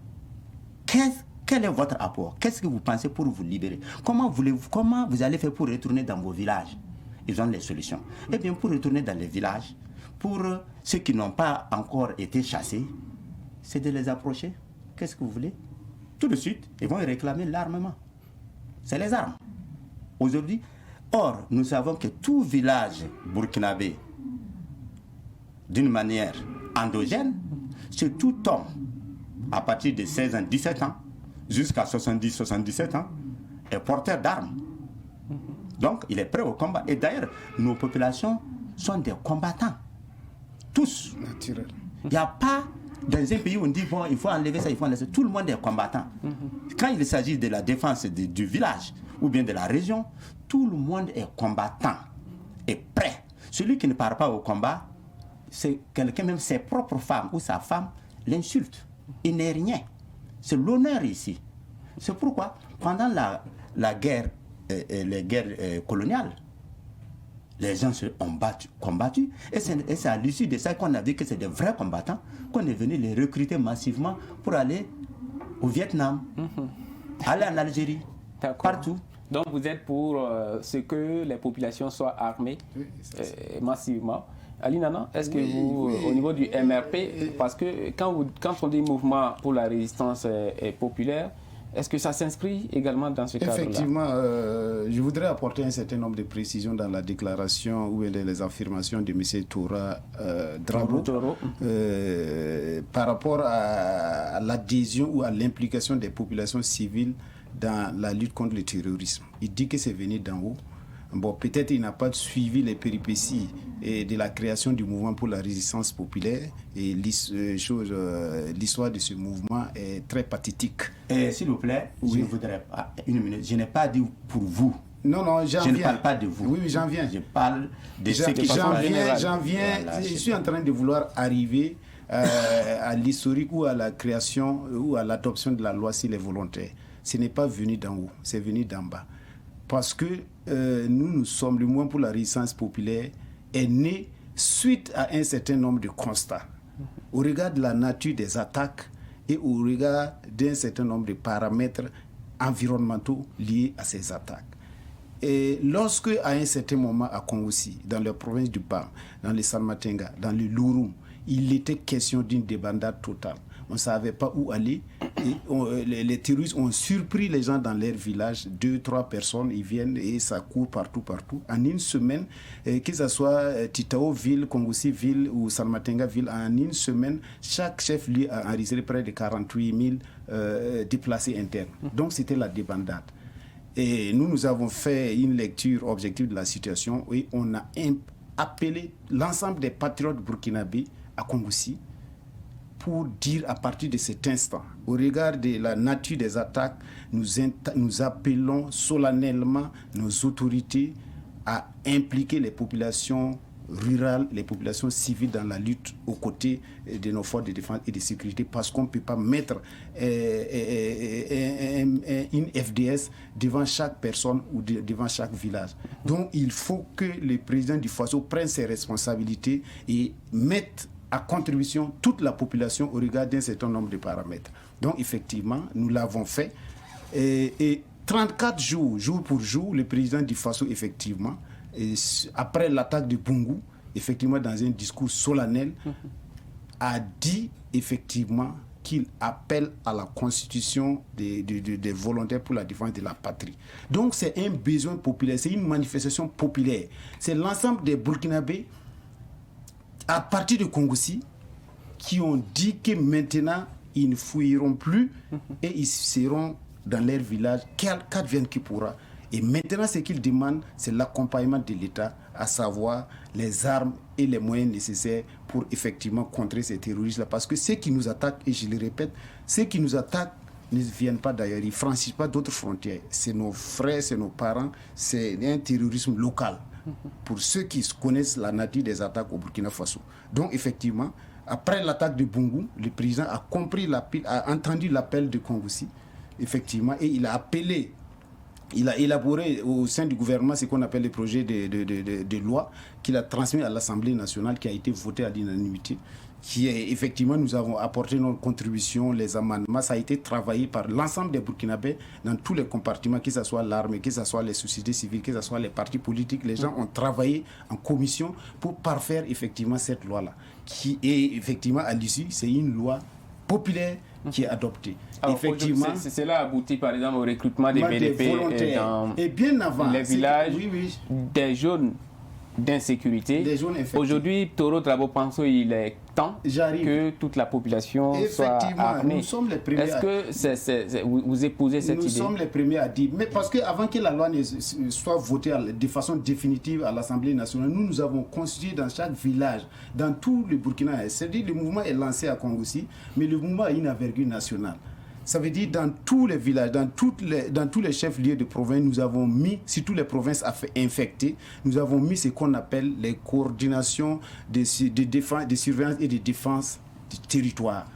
quel est votre apport? Qu'est-ce que vous pensez pour vous libérer? Comment vous allez faire pour retourner dans vos villages? Ils ont les solutions. Eh bien, pour retourner dans les villages, pour ceux qui n'ont pas encore été chassés, c'est de les approcher. Qu'est-ce que vous voulez? Tout de suite, ils vont réclamer l'armement. C'est les armes. Aujourd'hui, or, nous savons que tout village burkinabé, d'une manière endogène, c'est tout homme, à partir de 16 ans, 17 ans, jusqu'à 70, 77 ans, est porteur d'armes. Donc, il est prêt au combat. Et d'ailleurs, nos populations sont des combattants. Tous. Naturel. Il n'y a pas, dans un pays où on dit, bon, il faut enlever ça, il faut enlever ça. Tout le monde est combattant. Quand il s'agit de la défense du village ou bien de la région, tout le monde est combattant et prêt. Celui qui ne part pas au combat, c'est quelqu'un, même ses propres femmes ou sa femme, l'insulte. Il n'est rien. C'est l'honneur ici. C'est pourquoi, pendant la guerre, les guerres coloniales, les gens se ont combattu. Et c'est à l'issue de ça qu'on a vu que c'est des vrais combattants, qu'on est venu les recruter massivement pour aller au Vietnam, aller en Algérie, partout. Donc vous êtes pour ce que les populations soient armées massivement. Ali Nana, est-ce que vous, au niveau du MRP, parce que quand on dit mouvement pour la résistance populaire, Est-ce que ça s'inscrit également dans ce cadre-là? Effectivement, je voudrais apporter un certain nombre de précisions dans la déclaration ou les affirmations de M. Toura Drabo par rapport à l'adhésion ou à l'implication des populations civiles dans la lutte contre le terrorisme. Il dit que c'est venu d'en haut. Bon, peut-être il n'a pas suivi les péripéties de la création du mouvement pour la résistance populaire et l'histoire de ce mouvement est très pathétique. S'il vous plaît, je voudrais pas, une minute, je n'ai pas dit pour vous. Non, j'en viens. Je ne parle pas de vous. Oui, j'en viens. Je parle de ce qui j'en viens. Je suis en train de vouloir arriver à l'historique ou à la création ou à l'adoption de la loi sur les volontaires. Ce n'est pas venu d'en haut, c'est venu d'en bas. Parce que nous sommes, le mouvement pour la résistance populaire est né suite à un certain nombre de constats. Au regard de la nature des attaques et au regard d'un certain nombre de paramètres environnementaux liés à ces attaques. Et lorsque, à un certain moment à Kongossi, dans la province du Bam, dans le Salmatenga, dans le Louroum, il était question d'une débandade totale. On ne savait pas où aller. Et les terroristes ont surpris les gens dans leur village. 2-3 personnes, ils viennent et ça court partout. En une semaine, que ce soit Titao-ville, Kongossi-ville ou Salmatenga-ville, en une semaine, chaque chef-lieu a enregistré près de 48 000 déplacés internes. Donc c'était la débandade. Et nous avons fait une lecture objective de la situation et on a appelé l'ensemble des patriotes burkinabés à Kongossi pour dire à partir de cet instant, au regard de la nature des attaques, nous appelons solennellement nos autorités à impliquer les populations rurales, les populations civiles dans la lutte aux côtés de nos forces de défense et de sécurité, parce qu'on ne peut pas mettre une FDS devant chaque personne ou devant chaque village. Donc il faut que le président du Faso prenne ses responsabilités et mette à contribution toute la population au regard d'un certain nombre de paramètres. Donc effectivement, nous l'avons fait. Et 34 jours, jour pour jour, le président du Faso, effectivement, après l'attaque de Bungu, effectivement, dans un discours solennel, a dit effectivement qu'il appelle à la constitution des volontaires pour la défense de la patrie. Donc c'est un besoin populaire, c'est une manifestation populaire. C'est l'ensemble des Burkinabés à partir de Kongossi, qui ont dit que maintenant, ils ne fuiront plus et ils seront dans leur village, qu'advienne qui pourra. Et maintenant, ce qu'ils demandent, c'est l'accompagnement de l'État, à savoir les armes et les moyens nécessaires pour effectivement contrer ces terroristes-là. Parce que ceux qui nous attaquent, et je le répète, ceux qui nous attaquent ne viennent pas d'ailleurs, ils ne franchissent pas d'autres frontières. C'est nos frères, c'est nos parents, c'est un terrorisme local. Pour ceux qui connaissent la nature des attaques au Burkina Faso. Donc effectivement, après l'attaque de Bungu, le président a entendu l'appel de Kongossi, effectivement, et il a appelé, il a élaboré au sein du gouvernement ce qu'on appelle le projet de loi qu'il a transmis à l'Assemblée nationale, qui a été voté à l'unanimité, qui est effectivement, nous avons apporté notre contribution, les amendements, ça a été travaillé par l'ensemble des Burkinabés dans tous les compartiments, que ce soit l'armée, que ce soit les sociétés civiles, que ce soit les partis politiques. Les gens ont travaillé en commission pour parfaire effectivement cette loi-là, qui est effectivement à l'issue, c'est une loi populaire qui est adoptée. Alors, effectivement, cela aboutit par exemple au recrutement des VDP dans et bien avant, les villages des zones d'insécurité. Aujourd'hui, Toro Drabo Panso, il est temps que toute la population soit armée. Nous sommes les premiers. Est-ce que vous épousez cette idée? Nous sommes les premiers à dire, mais parce qu'avant que la loi ne soit votée de façon définitive à l'Assemblée nationale, nous avons constitué dans chaque village, dans tout le Burkina. C'est-à-dire le mouvement est lancé à Kongossi, mais le mouvement a une envergure nationale. Ça veut dire dans tous les villages, dans tous les chefs-lieux de province, nous avons mis, si toutes les provinces infectées, nous avons mis ce qu'on appelle les coordinations de surveillance et de défense du territoire.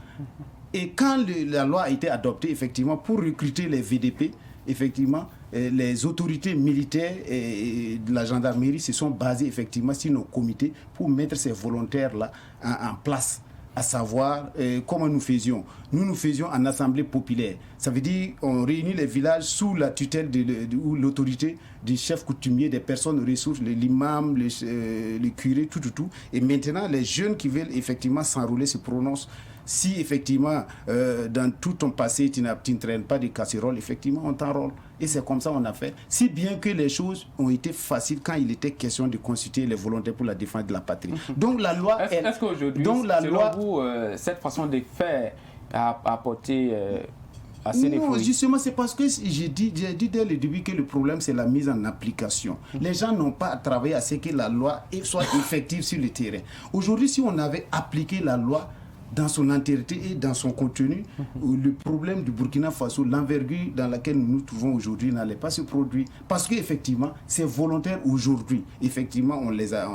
Et quand la loi a été adoptée, effectivement, pour recruter les VDP, effectivement, les autorités militaires et de la gendarmerie se sont basées effectivement sur nos comités pour mettre ces volontaires-là en place. À savoir comment nous faisions. Nous faisions en assemblée populaire. Ça veut dire qu'on réunit les villages sous la tutelle ou l'autorité du chef coutumier, des personnes ressources, l'imam, le curé, tout. Et maintenant, les jeunes qui veulent effectivement s'enrôler se prononcent Si effectivement, dans tout ton passé, tu ne traînes pas de casserole, effectivement, on t'enrôle. Et c'est comme ça qu'on a fait. Si bien que les choses ont été faciles quand il était question de constituer les volontaires pour la défense de la patrie. Donc la loi... Est-ce qu'aujourd'hui, selon vous, cette façon de faire a apporté... Non, justement, c'est parce que j'ai dit dès le début que le problème, c'est la mise en application. Les gens n'ont pas à travailler à ce que la loi soit effective sur le terrain. Aujourd'hui, si on avait appliqué la loi dans son entièreté et dans son contenu, le problème du Burkina Faso, l'envergure dans laquelle nous nous trouvons aujourd'hui n'allait pas se produire. Parce qu'effectivement, ces volontaires aujourd'hui, effectivement, on les a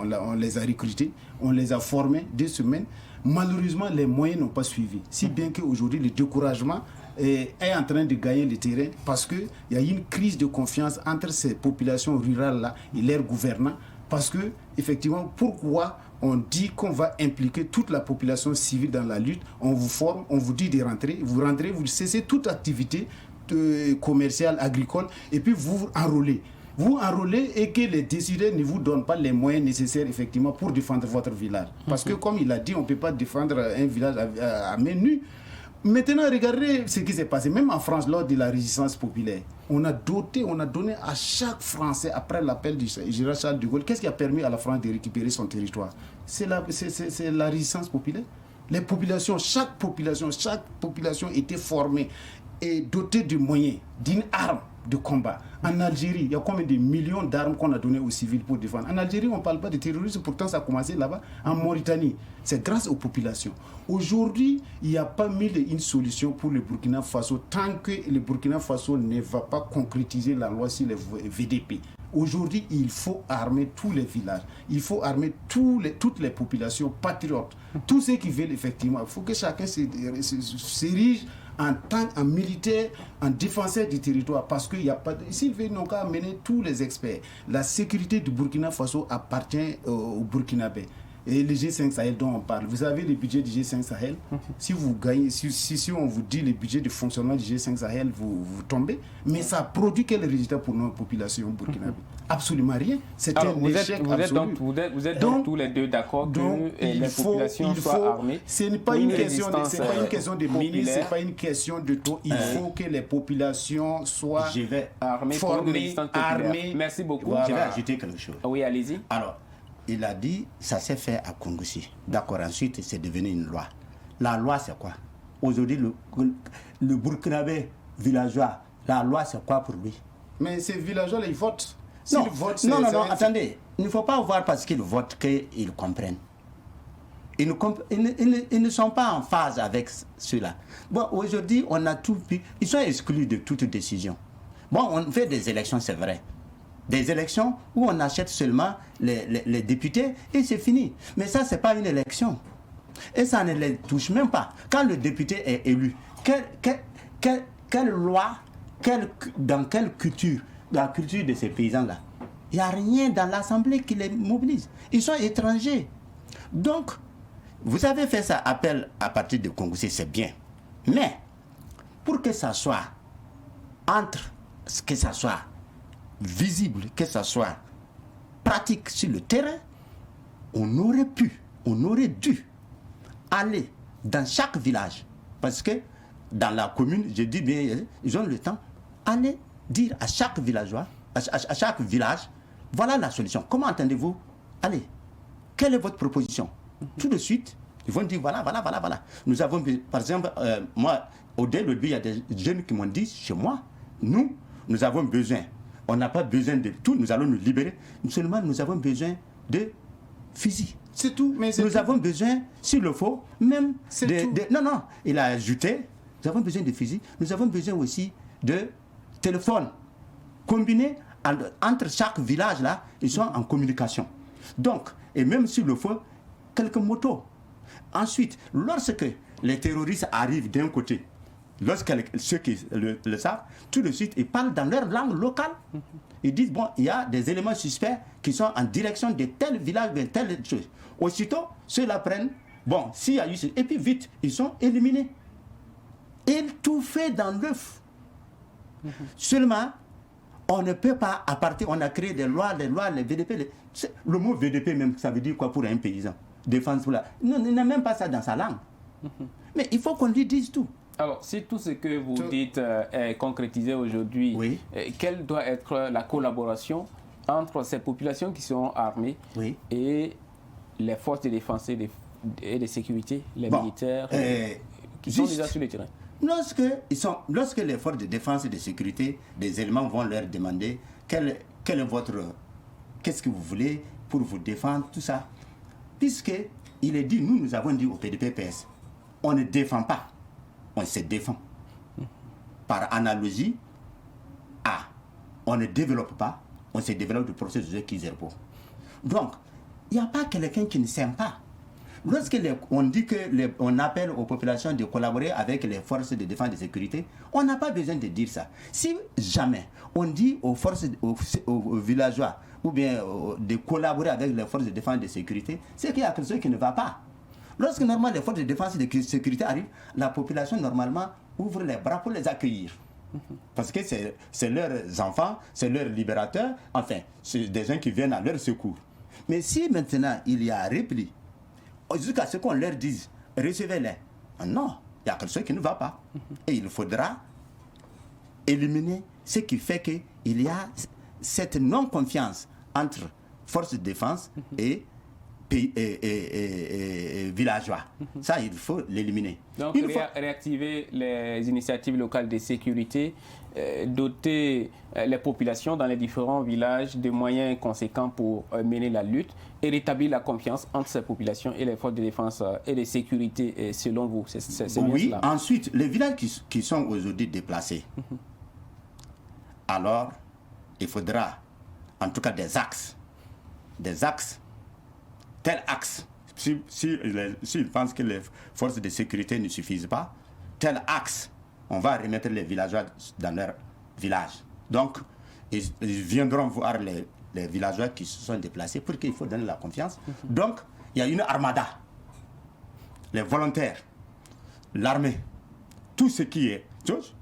recrutés, on les a formés 2 semaines. Malheureusement, les moyens n'ont pas suivi. Si bien qu'aujourd'hui, le découragement est en train de gagner le terrain parce qu'il y a une crise de confiance entre ces populations rurales-là et leurs gouvernants. Parce que, effectivement, pourquoi on dit qu'on va impliquer toute la population civile dans la lutte, on vous forme, on vous dit de rentrer, vous cessez toute activité commerciale, agricole, et puis vous enrôlez. Vous enrôlez et que les décideurs ne vous donnent pas les moyens nécessaires, effectivement, pour défendre votre village. Parce que, comme il a dit, on ne peut pas défendre un village à main nue. Maintenant, regardez ce qui s'est passé. Même en France, lors de la résistance populaire, on a donné à chaque Français, après l'appel du général Charles de Gaulle, qu'est-ce qui a permis à la France de récupérer son territoire? C'est la résistance populaire. Les populations, chaque population était formée et dotée de moyens, d'une arme de combat. En Algérie, il y a combien de millions d'armes qu'on a données aux civils pour défendre? En Algérie, on ne parle pas de terrorisme, pourtant ça a commencé là-bas. En Mauritanie, c'est grâce aux populations. Aujourd'hui, il n'y a pas une solution pour le Burkina Faso tant que le Burkina Faso ne va pas concrétiser la loi sur les VDP. Aujourd'hui, il faut armer tous les villages. Il faut armer toutes les populations patriotes. Tous ceux qui veulent effectivement. Il faut que chacun s'érige en militaire, en défenseur du territoire, parce qu'il n'y a pas... S'ils veulent, n'ont qu'à amener tous les experts. La sécurité du Burkina Faso appartient aux Burkinabés. Et le G5 Sahel dont on parle, vous avez le budget du G5 Sahel. Si vous gagnez, si on vous dit le budget de fonctionnement du G5 Sahel, vous tombez. Mais ça produit quel résultat pour nos populations burkinabées? Absolument rien. C'est un échec absolu. Vous êtes donc tous les deux d'accord que les populations soient armées. Ce n'est pas une question de ministre, ce n'est pas une question de tout. Il faut que les populations soient formées, armées. Merci beaucoup. Voilà. Je vais ajouter quelque chose. Oui, allez-y. Alors, il a dit, ça s'est fait à Kongoussi. D'accord, ensuite, c'est devenu une loi. La loi, c'est quoi? Aujourd'hui, le Burkinabé villageois, la loi, c'est quoi pour lui? Mais ces villageois-là, ils votent. Non, attendez. Il ne faut pas voir parce qu'ils votent qu'ils comprennent. Ils ne sont pas en phase avec cela. Bon, aujourd'hui, on a tout pu... Ils sont exclus de toute décision. Bon, on fait des élections, c'est vrai. Des élections où on achète seulement les députés et c'est fini. Mais ça, ce n'est pas une élection. Et ça ne les touche même pas. Quand le député est élu, quelle loi, dans quelle culture, la culture de ces paysans-là, il n'y a rien dans l'Assemblée qui les mobilise. Ils sont étrangers. Donc, vous avez fait ça appel à partir de Kongoussi, c'est bien. Mais, pour que ça soit que ça soit visible, que ça soit pratique sur le terrain, on aurait dû aller dans chaque village. Parce que dans la commune, je dis bien, ils ont le temps, aller dire à chaque villageois, à chaque village, voilà la solution. Comment entendez-vous? Allez, quelle est votre proposition? Tout de suite, ils vont dire voilà. Nous avons, par exemple, moi, au début, il y a des jeunes qui m'ont dit, chez moi, nous avons besoin. On n'a pas besoin de tout, nous allons nous libérer. Seulement, nous avons besoin de fusils. C'est tout. Mais nous avons besoin, s'il le faut, même Non, il a ajouté, nous avons besoin de fusils. Nous avons besoin aussi de téléphones combinés entre chaque village, là, ils sont en communication. Donc, et même s'il le faut, quelques motos. Ensuite, lorsque les terroristes arrivent d'un côté, lorsque ceux qui le savent, tout de suite, ils parlent dans leur langue locale. Ils disent, bon, il y a des éléments suspects qui sont en direction de tel village, de telle chose. Aussitôt, ceux-là prennent, bon, s'il y a eu... Et puis vite, ils sont éliminés. Ils tout fait dans l'œuf. Seulement, on ne peut pas, à partir, on a créé des lois, les VDP. Le mot VDP même, ça veut dire quoi pour un paysan? Défense pour la... Non, il n'a même pas ça dans sa langue. Mais il faut qu'on lui dise tout. Alors, si tout ce que vous dites est concrétisé aujourd'hui, quelle doit être la collaboration entre ces populations qui seront armées et les forces de défense et de sécurité, les militaires qui sont déjà sur le terrain? Lorsque les forces de défense et de sécurité, des éléments vont leur demander qu'est-ce que vous voulez pour vous défendre, tout ça. Puisqu'il est dit, nous avons dit au PDP-PS, on ne défend pas, on se défend. Par analogie, on ne développe pas, on se développe du processus de Kizerbo. Donc, il n'y a pas quelqu'un qui ne s'aime pas. Lorsqu'on dit qu'on appelle aux populations de collaborer avec les forces de défense et de sécurité, on n'a pas besoin de dire ça. Si jamais on dit aux villageois ou bien de collaborer avec les forces de défense et de sécurité, c'est qu'il y a quelque chose qui ne va pas. Lorsque normalement les forces de défense et de sécurité arrivent, la population normalement ouvre les bras pour les accueillir. Parce que c'est leurs enfants, c'est leurs libérateurs, enfin, c'est des gens qui viennent à leur secours. Mais si maintenant il y a repli, jusqu'à ce qu'on leur dise, recevez-les. Non, il y a quelque chose qui ne va pas. Et il faudra éliminer ce qui fait qu'il y a cette non-confiance entre forces de défense et villageois. Ça, il faut l'éliminer. Donc, réactiver les initiatives locales de sécurité, doter les populations dans les différents villages de moyens conséquents pour mener la lutte et rétablir la confiance entre ces populations et les forces de défense et de sécurité, selon vous. C'est oui, bien cela. Ensuite, les villages qui sont aujourd'hui déplacés, alors il faudra en tout cas des axes, tel axe, s'ils pensent que les forces de sécurité ne suffisent pas, tel axe, on va remettre les villageois dans leur village. Donc, ils viendront voir les villageois qui se sont déplacés pour qu'il faut donner la confiance. Donc, il y a une armada, les volontaires, l'armée, tout ce qui est chose.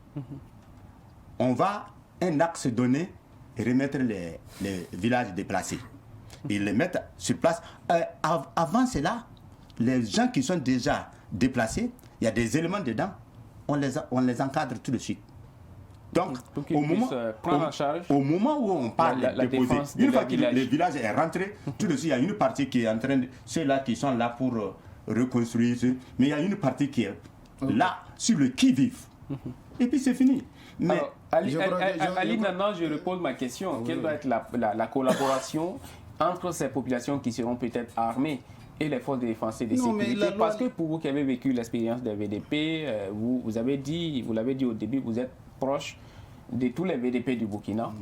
On va un axe donné et remettre les villages déplacés. Ils les mettent sur place. Avant cela, les gens qui sont déjà déplacés, il y a des éléments dedans, on les encadre tout de suite. Donc au moment où on parle de déposer, une fois que le village est rentré, tout de suite, il y a une partie qui est en train de... Ceux-là qui sont là pour reconstruire, mais il y a une partie qui est là, sur le qui-vive. Et puis c'est fini. Mais alors, Ali Nana, je repose ma question. Quelle doit être la collaboration entre ces populations qui seront peut-être armées et les forces de défense et de sécurité? Parce que pour vous qui avez vécu l'expérience des VDP, vous l'avez dit au début, vous êtes proche de tous les VDP du Burkina.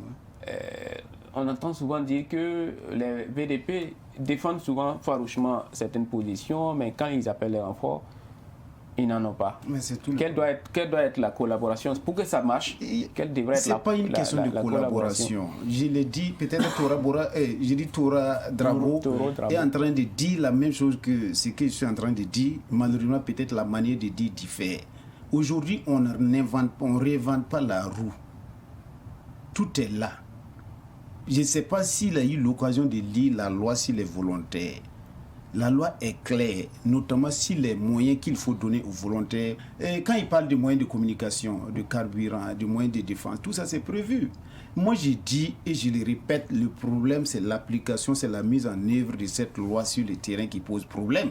On entend souvent dire que les VDP défendent souvent farouchement certaines positions, mais quand ils appellent les renforts, ils n'en ont pas. Quelle doit être la collaboration pour que ça marche? Quelle devrait être C'est pas une question de collaboration. Je l'ai dit, peut-être Tora Drabo est en train de dire la même chose que ce que je suis en train de dire. Malheureusement, peut-être la manière de dire diffère. Aujourd'hui, on ne réinvente pas la roue. Tout est là. Je ne sais pas s'il a eu l'occasion de lire la loi sur les volontaires. La loi est claire, notamment sur les moyens qu'il faut donner aux volontaires. Et quand il parle de moyens de communication, de carburant, de moyens de défense, tout ça c'est prévu. Moi je dis et je le répète, le problème c'est l'application, c'est la mise en œuvre de cette loi sur le terrain qui pose problème.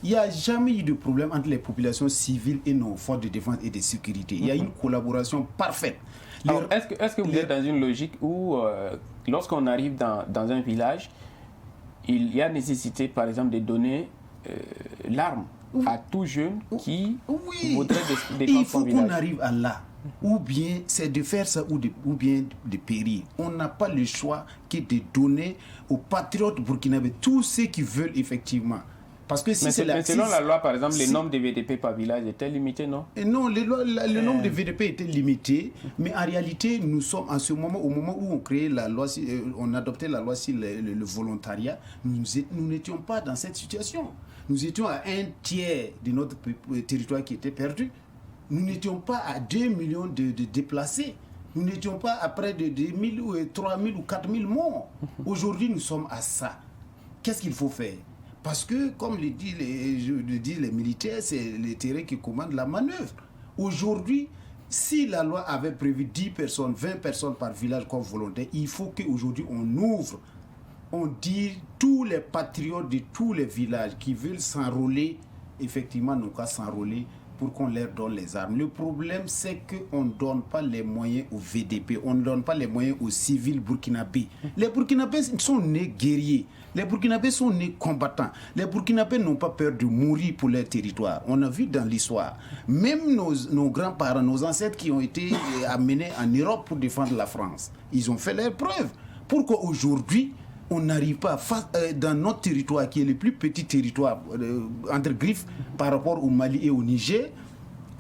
Il n'y a jamais eu de problème entre les populations civiles et nos forces de défense et de sécurité. Il y a une collaboration parfaite. Alors, est-ce que vous êtes dans une logique où lorsqu'on arrive dans un village, il y a nécessité, par exemple, de donner l'arme à tout jeune qui voudrait défendre son village? Il faut qu'on arrive à là. Ou bien c'est de faire ça ou bien de périr. On n'a pas le choix que de donner aux patriotes burkinabés tous ceux qui veulent effectivement. Parce que mais selon la loi, par exemple, le nombre de VDP par village était limité, non? Non, le nombre de VDP était limité, mais en réalité, nous sommes en ce moment, au moment où on créait la loi, on adoptait la loi sur le volontariat, nous n'étions pas dans cette situation. Nous étions à 1/3 de notre territoire qui était perdu. Nous n'étions pas à 2 millions de déplacés. Nous n'étions pas à près de 2 000, 3 000 ou 4 000 morts. Aujourd'hui, nous sommes à ça. Qu'est-ce qu'il faut faire? Parce que, comme le disent les militaires, c'est le terrain qui commande la manœuvre. Aujourd'hui, si la loi avait prévu 10 personnes, 20 personnes par village comme volontaires, il faut qu'aujourd'hui on ouvre, on dit tous les patriotes de tous les villages qui veulent s'enrôler, effectivement, n'ont qu'à s'enrôler pour qu'on leur donne les armes. Le problème, c'est qu'on ne donne pas les moyens aux VDP, on ne donne pas les moyens aux civils burkinabés. Les Burkinabés sont nés guerriers, les Burkinabés sont nés combattants. Les Burkinabés n'ont pas peur de mourir pour leur territoire. On a vu dans l'histoire, même nos grands-parents, nos ancêtres qui ont été amenés en Europe pour défendre la France, ils ont fait leurs preuves. Pourquoi aujourd'hui on n'arrive pas, dans notre territoire, qui est le plus petit territoire, entre griffes, par rapport au Mali et au Niger,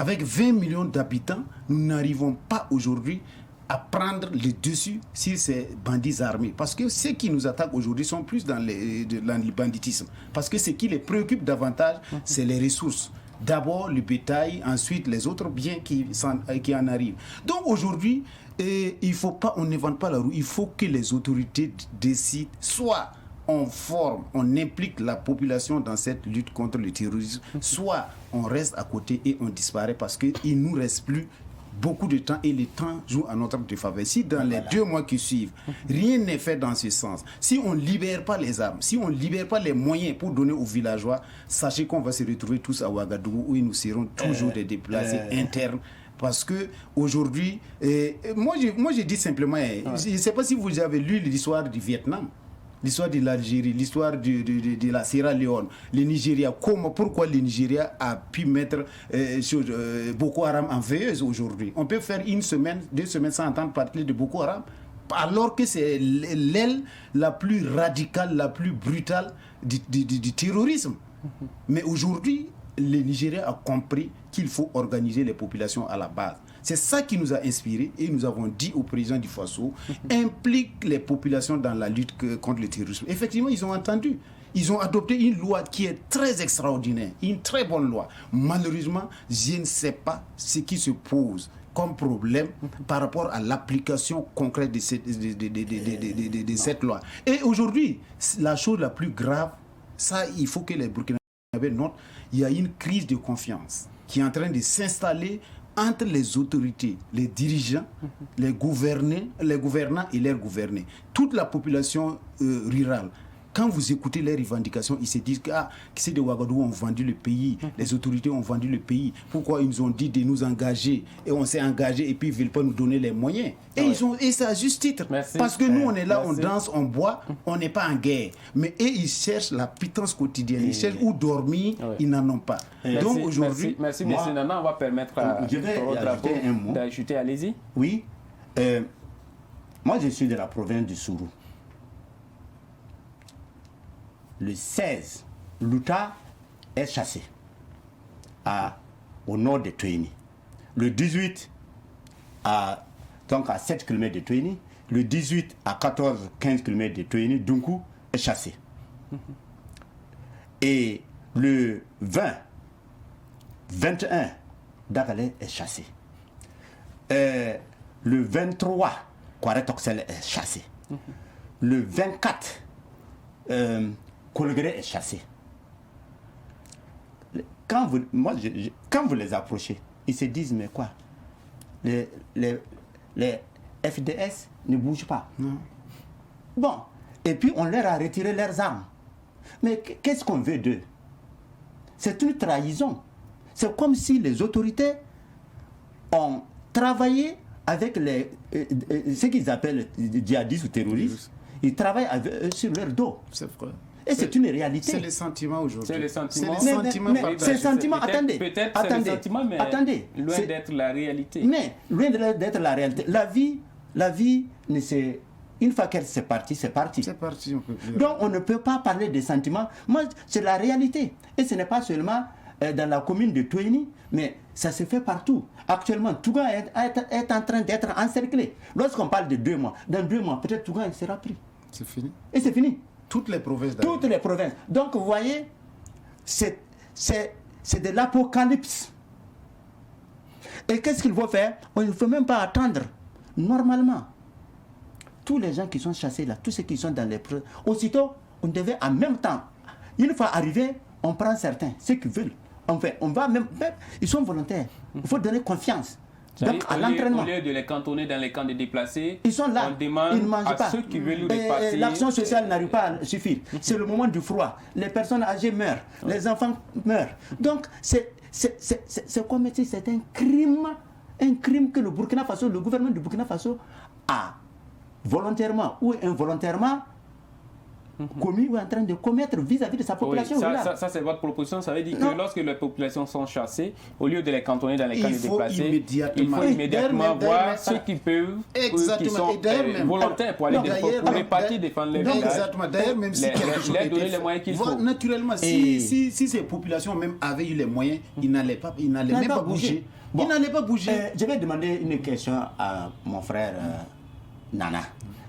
avec 20 millions d'habitants, nous n'arrivons pas aujourd'hui à prendre le dessus sur ces bandits armés. Parce que ceux qui nous attaquent aujourd'hui sont plus dans le banditisme. Parce que ce qui les préoccupe davantage, c'est les ressources. D'abord le bétail, ensuite les autres biens qui en arrivent. Donc aujourd'hui, il faut pas, on n'invente pas la roue, il faut que les autorités décident, soit on forme, on implique la population dans cette lutte contre le terrorisme, soit on reste à côté et on disparaît parce qu'il ne nous reste plus beaucoup de temps et le temps joue à notre défaveur. Si dans les 2 mois qui suivent, rien n'est fait dans ce sens, si on ne libère pas les armes, si on ne libère pas les moyens pour donner aux villageois, sachez qu'on va se retrouver tous à Ouagadougou où nous serons toujours des déplacés internes. Parce que aujourd'hui, moi je dis simplement, je ne sais pas si vous avez lu l'histoire du Vietnam, l'histoire de l'Algérie, l'histoire de la Sierra Leone, le Nigeria, pourquoi le Nigeria a pu mettre Boko Haram en veilleuse aujourd'hui. On peut faire 1 semaine, 2 semaines sans entendre parler de Boko Haram, alors que c'est l'aile la plus radicale, la plus brutale du terrorisme. Mais aujourd'hui, le Nigeria a compris qu'il faut organiser les populations à la base. C'est ça qui nous a inspirés et nous avons dit au président du Faso, implique les populations dans la lutte contre le terrorisme. Effectivement, ils ont entendu. Ils ont adopté une loi qui est très extraordinaire, une très bonne loi. Malheureusement, je ne sais pas ce qui se pose comme problème par rapport à l'application concrète de cette loi. Et aujourd'hui, la chose la plus grave, ça, il faut que les Burkinabés notent, il y a une crise de confiance qui est en train de s'installer entre les autorités, les dirigeants, les gouvernants et leurs gouvernés. Toute la population rurale, quand vous écoutez les revendications, ils se disent que c'est des Ouagadougou ont vendu le pays, les autorités ont vendu le pays. Pourquoi ils nous ont dit de nous engager et on s'est engagé et puis ils ne veulent pas nous donner les moyens. Et c'est à juste titre. Merci. Parce que nous, on est là, on danse, on boit, on n'est pas en guerre. Mais eux, ils cherchent la pitance quotidienne. Ils cherchent où dormir, ils n'en ont pas. Donc aujourd'hui... Merci, monsieur Nana. On va permettre à ajouter un mot. D'ajouter, allez-y. Oui. Moi, je suis de la province du Sourou. Le 16, Louta est chassé au nord de Touéni. Le 18, donc à 7 km de Touéni. Le 18, à 14-15 km de Touéni, Dunkou est chassé. Et le 20, 21, Dagalé est chassé. Le 23, Kouaré-Toxel est chassé. Le 24, Colgré est chassé. Quand vous les approchez, ils se disent, mais quoi, les FDS ne bougent pas. Non. Bon, et puis on leur a retiré leurs armes. Mais qu'est-ce qu'on veut d'eux? C'est une trahison. C'est comme si les autorités ont travaillé avec ce qu'ils appellent djihadistes ou terroristes. Ils travaillent sur leur dos. C'est vrai. Et c'est une réalité. C'est le sentiment aujourd'hui. C'est le sentiment. C'est le sentiment, attendez. Peut-être c'est le sentiment, mais loin d'être la réalité. Mais loin d'être la réalité. La vie, une fois qu'elle c'est parti, c'est parti. C'est parti. Donc on ne peut pas parler de sentiments. Moi, c'est la réalité. Et ce n'est pas seulement dans la commune de Touéni, mais ça se fait partout. Actuellement, Touga est en train d'être encerclé. Lorsqu'on parle de 2 mois, dans 2 mois, peut-être Touga sera pris. C'est fini. Et c'est fini. Toutes les provinces. Toutes les provinces. Donc, vous voyez, c'est de l'apocalypse. Et qu'est-ce qu'il faut faire? Il ne faut même pas attendre. Normalement, tous les gens qui sont chassés là, tous ceux qui sont dans les... Aussitôt, on devait en même temps Une fois arrivé, on prend certains, ceux qui veulent. Enfin, on va même ils sont volontaires. Il faut donner confiance. Donc, à l'entraînement. Au lieu de les cantonner dans les camps de déplacés, ils sont là, on demande ils ne mangent à pas. ceux qui veulent repartir. L'action sociale n'arrive pas à suffire. C'est le moment du froid. Les personnes âgées meurent, les enfants meurent. Donc, c'est comme si c'est un crime que le Burkina Faso, le gouvernement du Burkina Faso a volontairement ou involontairement commis ou en train de commettre vis-à-vis de sa population. Oui, ça c'est votre proposition. Ça veut dire que lorsque les populations sont chassées, au lieu de les cantonner dans les camps de déplacés, il faut immédiatement voir ceux qui peuvent, qui sont volontaires pour aller pour répartir, défendre les villages. Exactement. D'ailleurs, même si leur donner les moyens qu'il faut. Naturellement, si ces populations même avaient eu les moyens, ils n'allaient même pas bouger. Ils n'allaient pas bouger. Je vais demander une question à mon frère Nana.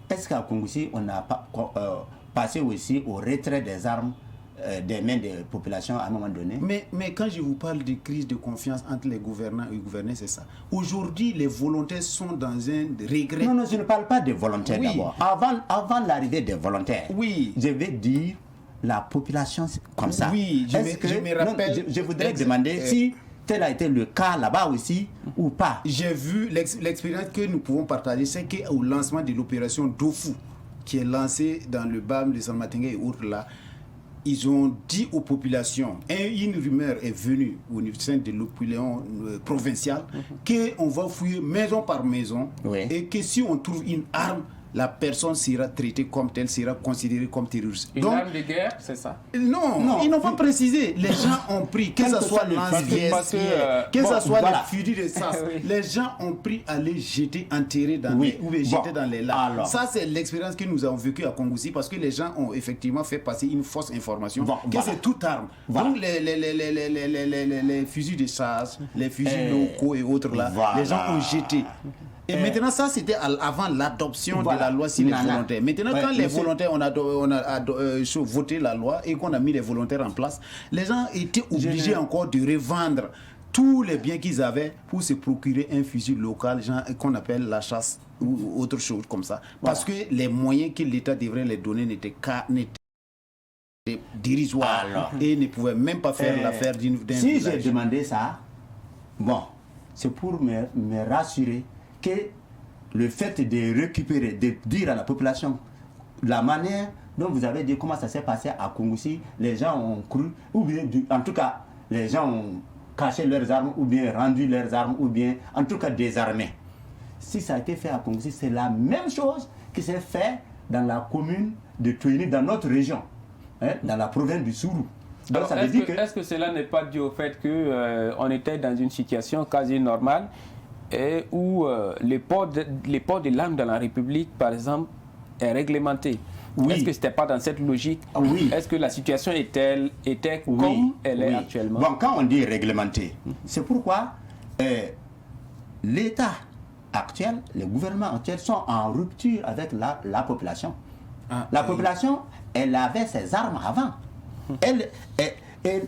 Est-ce qu'à Kongoussi, on n'a pas passé aussi au retrait des armes des mains des populations à un moment donné? Mais quand je vous parle de crise de confiance entre les gouvernants et les gouvernés, c'est ça. Aujourd'hui, les volontaires sont dans un regret. Non, je ne parle pas des volontaires d'abord. Avant l'arrivée des volontaires, je vais dire la population comme ça. Oui, je me rappelle. Je voudrais demander si tel a été le cas là-bas aussi ou pas. J'ai vu l'expérience que nous pouvons partager, c'est qu'au lancement de l'opération Dofu, qui est lancée dans le BAM de San Matinga et autres là, ils ont dit aux populations, et une rumeur est venue au sein de l'opinion provinciale, qu'on va fouiller maison par maison, et que si on trouve une arme, la personne sera traitée comme telle, sera considérée comme terroriste. Une arme de guerre, c'est ça? Non, ils n'ont pas précisé. Les gens ont pris, que ce soit lance-pièces, que ce soit les fusils de sas, les gens ont pris à les jeter, enterrer dans jeter dans les lacs. Ça, c'est l'expérience que nous avons vécue à Kongoussi, parce que les gens ont effectivement fait passer une fausse information, que c'est toute arme. Donc, les fusils de sas, les fusils locaux et autres là, les gens ont jeté. Et maintenant, ça, c'était avant l'adoption de la loi sur les volontaires. Maintenant, quand les volontaires, on a voté la loi et qu'on a mis les volontaires en place, les gens étaient obligés encore de revendre tous les biens qu'ils avaient pour se procurer un fusil local, qu'on appelle la chasse ou autre chose comme ça. Parce que les moyens que l'État devrait les donner n'étaient dérisoires et ne pouvaient même pas faire l'affaire d'un Si j'ai demandé ça, c'est pour me rassurer que le fait de récupérer, de dire à la population la manière dont vous avez dit comment ça s'est passé à Kongoussi, les gens ont cru, ou bien en tout cas les gens ont caché leurs armes, ou bien rendu leurs armes, ou bien en tout cas désarmé. Si ça a été fait à Kongoussi, c'est la même chose qui s'est fait dans la commune de Touini, dans notre région, dans la province du Sourou. Alors, est-ce que cela n'est pas dû au fait qu'on était dans une situation quasi normale et où les ports de l'arme dans la République, par exemple, est réglementé? Est-ce que ce n'était pas dans cette logique? Est-ce que la situation était comme elle est actuellement? Quand on dit réglementé, c'est pourquoi l'État actuel, les gouvernements actuels sont en rupture avec la population. La population, elle avait ses armes avant.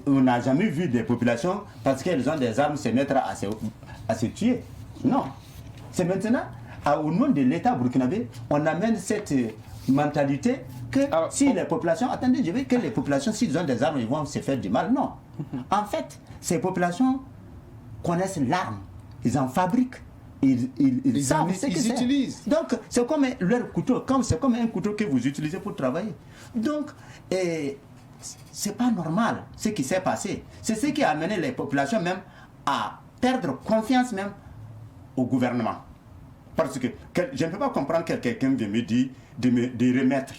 On n'a jamais vu des populations, parce qu'elles ont des armes, se mettre à se tuer. Non. C'est maintenant, au nom de l'État burkinabé, on amène cette mentalité que si les populations... Attendez, je veux que les populations, s'ils ont des armes, ils vont se faire du mal. Non. En fait, ces populations connaissent l'arme. Ils en fabriquent. Ils savent ce qu'ils utilisent. Donc, c'est comme leur couteau. C'est comme un couteau que vous utilisez pour travailler. Donc, c'est pas normal ce qui s'est passé. C'est ce qui a amené les populations même à perdre confiance même au gouvernement. Parce que je ne peux pas comprendre que quelqu'un vient me dire de remettre.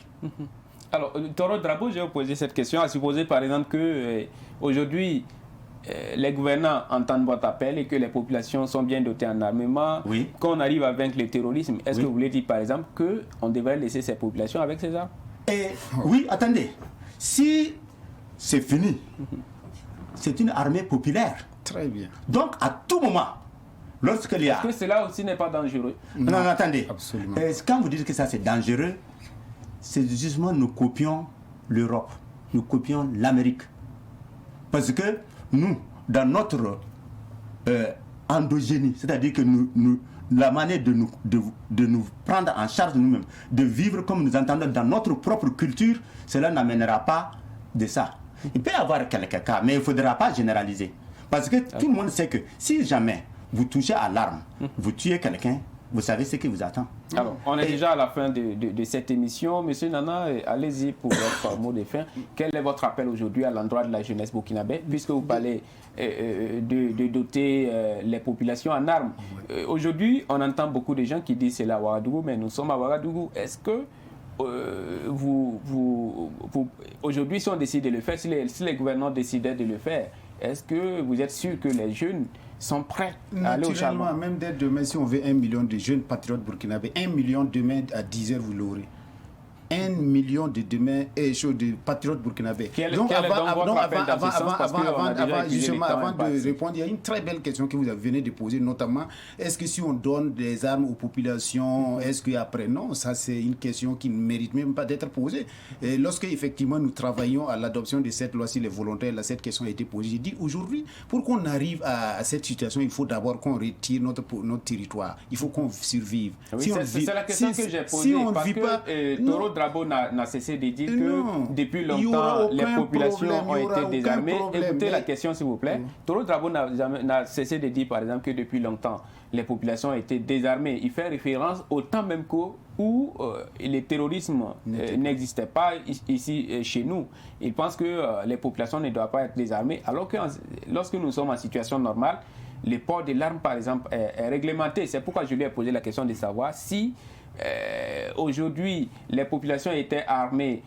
Alors, Toro Drabo, j'ai posé cette question, à supposer par exemple que aujourd'hui les gouvernants entendent votre appel et que les populations sont bien dotées en armement, qu'on arrive à vaincre le terrorisme. Est-ce que vous voulez dire par exemple qu'on devrait laisser ces populations avec ces armes? Oui, attendez. Si c'est fini, c'est une armée populaire. Très bien. Donc, à tout moment, lorsqu'il y a... Est-ce que cela aussi n'est pas dangereux? Non, attendez. Absolument. Quand vous dites que ça c'est dangereux, c'est justement nous copions l'Europe, nous copions l'Amérique. Parce que nous, dans notre endogénie, c'est-à-dire que la manière de nous prendre en charge nous-mêmes, de vivre comme nous entendons dans notre propre culture, cela n'amènera pas de ça. Il peut y avoir quelques cas, mais il ne faudra pas généraliser. Parce que tout le monde sait que si jamais vous touchez à l'arme, vous tuez quelqu'un, vous savez ce qui vous attend. Alors, on est déjà à la fin de cette émission. Monsieur Nana, allez-y pour votre mot de fin. Quel est votre appel aujourd'hui à l'endroit de la jeunesse burkinabé, puisque vous parlez de doter les populations en armes? Aujourd'hui, on entend beaucoup de gens qui disent c'est la Ouagadougou, mais nous sommes à Ouagadougou. Est-ce que aujourd'hui, si on décide de le faire, si les gouvernants décidaient de le faire, est-ce que vous êtes sûr que les jeunes sont prêts à aller au charbon? Même dès demain, si on veut 1 million de jeunes patriotes burkinabés, 1 million demain à 10h, vous l'aurez. 1 million de demain de patriotes burkinabés. Donc avant de répondre, il y a une très belle question que vous venez de poser, notamment, est-ce que si on donne des armes aux populations, est-ce qu'après, non, ça c'est une question qui ne mérite même pas d'être posée. Et lorsque effectivement nous travaillons à l'adoption de cette loi sur les volontaires, là, cette question a été posée. J'ai dit aujourd'hui, pour qu'on arrive à cette situation, il faut d'abord qu'on retire notre territoire. Il faut qu'on survive. Oui, c'est la question que j'ai posée. Si on parce vit que, pas, Toro Drabo n'a cessé de dire que depuis longtemps, les populations ont été désarmées. Écoutez la question, s'il vous plaît. Toro Drabo n'a cessé de dire, par exemple, que depuis longtemps, les populations ont été désarmées. Il fait référence au temps même où le terrorisme n'existait pas ici chez nous. Il pense que les populations ne doivent pas être désarmées, alors que lorsque nous sommes en situation normale, le port de l'arme, par exemple, est réglementé. C'est pourquoi je lui ai posé la question de savoir si aujourd'hui les populations étaient armées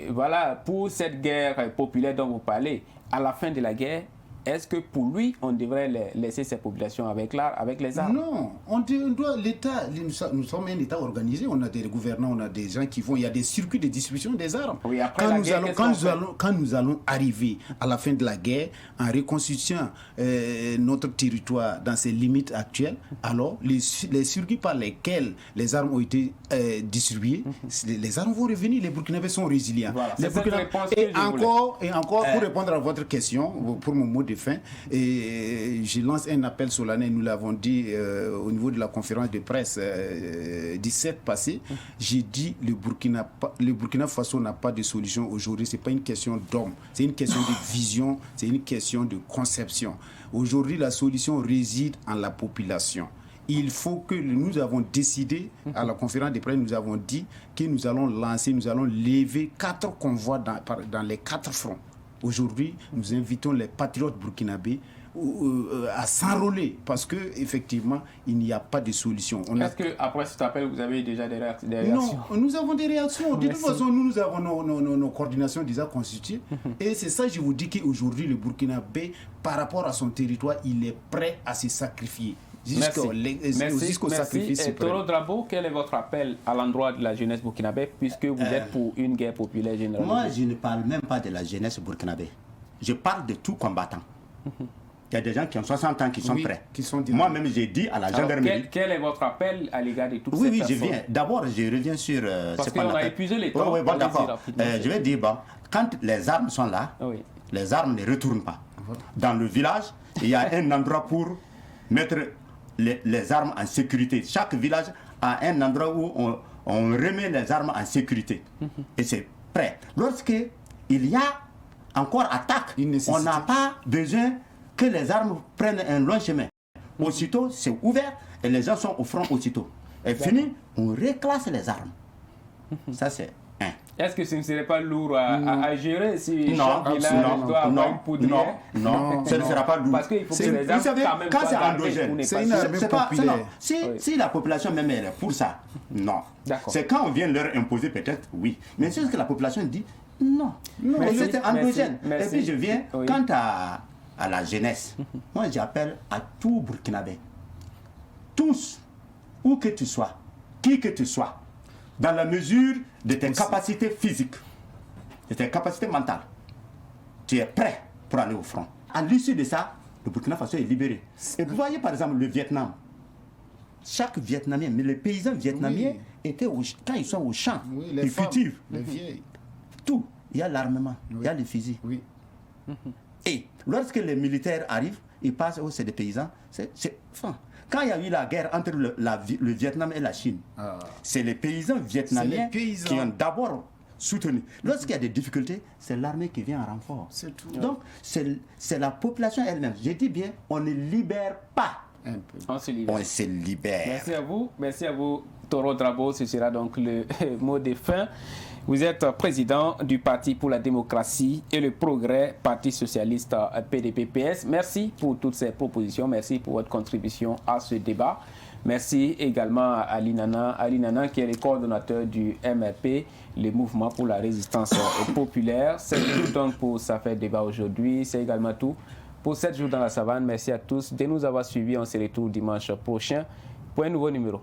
voilà, pour cette guerre populaire dont vous parlez. À la fin de la guerre, est-ce que pour lui, on devrait laisser ces populations avec les armes? Non, on doit l'État, nous sommes un État organisé, on a des gouvernants, on a des gens qui vont, il y a des circuits de distribution des armes. Oui, après quand nous allons arriver à la fin de la guerre, en reconstituant notre territoire dans ses limites actuelles, alors les circuits par lesquels les armes ont été distribuées, les armes vont revenir, les Burkinabés sont résilients. Voilà, et encore, pour répondre à votre question, pour mon mot de fin, et je lance un appel solennel, nous l'avons dit au niveau de la conférence de presse 17 passée, j'ai dit le Burkina Faso n'a pas de solution aujourd'hui, c'est pas une question d'homme, c'est une question de vision, c'est une question de conception. Aujourd'hui, la solution réside en la population. Il faut que nous avons décidé, à la conférence de presse, nous avons dit que nous allons lever 4 convois dans les 4 fronts. Aujourd'hui, nous invitons les patriotes burkinabés à s'enrôler parce que effectivement, il n'y a pas de solution. Est-ce qu'après cet appel, vous avez déjà des réactions? Non, nous avons des réactions. De toute façon, nous avons nos coordinations déjà constituées. Et c'est ça, je vous dis qu'aujourd'hui, le Burkinabé, par rapport à son territoire, il est prêt à se sacrifier. Jusqu'au sacrifice suprême. Toro Drabo, quel est votre appel à l'endroit de la jeunesse burkinabé, puisque vous êtes pour une guerre populaire générale? Moi, je ne parle même pas de la jeunesse burkinabé. Je parle de tout combattant. Il y a des gens qui ont 60 ans qui sont prêts. Moi-même, j'ai dit à la gendarmerie... Quel est votre appel à l'égard de toutes ces personnes? Oui, je viens. D'abord, je reviens sur... Parce qu'on a épuisé les temps. Oui, bon, d'accord. Je vais dire, quand les armes sont là, les armes ne retournent pas. Dans le village, il y a un endroit pour mettre les armes en sécurité. Chaque village a un endroit où on remet les armes en sécurité. Et c'est prêt. Lorsqu'il y a encore attaque, on n'a pas besoin que les armes prennent un long chemin. Aussitôt, c'est ouvert et les gens sont au front aussitôt. Et fini, on reclasse les armes. Ça, c'est un. Est-ce que ce ne serait pas lourd à gérer si chaque village doit avoir une poudrière? Non, ce ne sera pas lourd. Parce qu'il faut que les armes, vous savez, quand même, quand c'est endogène, c'est une arme populaire. Si la population même est pour ça, non. C'est quand on vient leur imposer peut-être, oui. Mais c'est ce que la population dit, non. Mais c'est endogène. Et puis je viens, quant à la jeunesse, moi j'appelle à tout Burkinabé, tous, où que tu sois, qui que tu sois, dans la mesure de tes capacités physiques, de tes capacités mentales, tu es prêt pour aller au front. À l'issue de ça, le Burkina Faso est libéré. Et vous voyez par exemple le Vietnam. Chaque Vietnamien, mais les paysans vietnamiens étaient quand ils sont au champ, ils cultivent. Les vieilles. Tout. Il y a l'armement, il y a les fusils. Et lorsque les militaires arrivent, ils passent, c'est des paysans. Quand il y a eu la guerre entre le Vietnam et la Chine, c'est les paysans vietnamiens qui ont d'abord soutenus. Lorsqu'il y a des difficultés, c'est l'armée qui vient en renfort. C'est tout. Donc, c'est la population elle-même. Je dis bien, on ne libère pas. On se libère. On se libère. Merci à vous. Merci à vous, Toro Drabo. Ce sera donc le mot de fin. Vous êtes président du Parti pour la démocratie et le progrès, Parti socialiste PDP-PS. Merci pour toutes ces propositions. Merci pour votre contribution à ce débat. Merci également à Ali Nana qui est le coordonnateur du MRP, le mouvement pour la résistance populaire. C'est tout donc pour ça fait débat aujourd'hui. C'est également tout pour 7 jours dans la savane. Merci à tous de nous avoir suivis. On se retrouve dimanche prochain pour un nouveau numéro.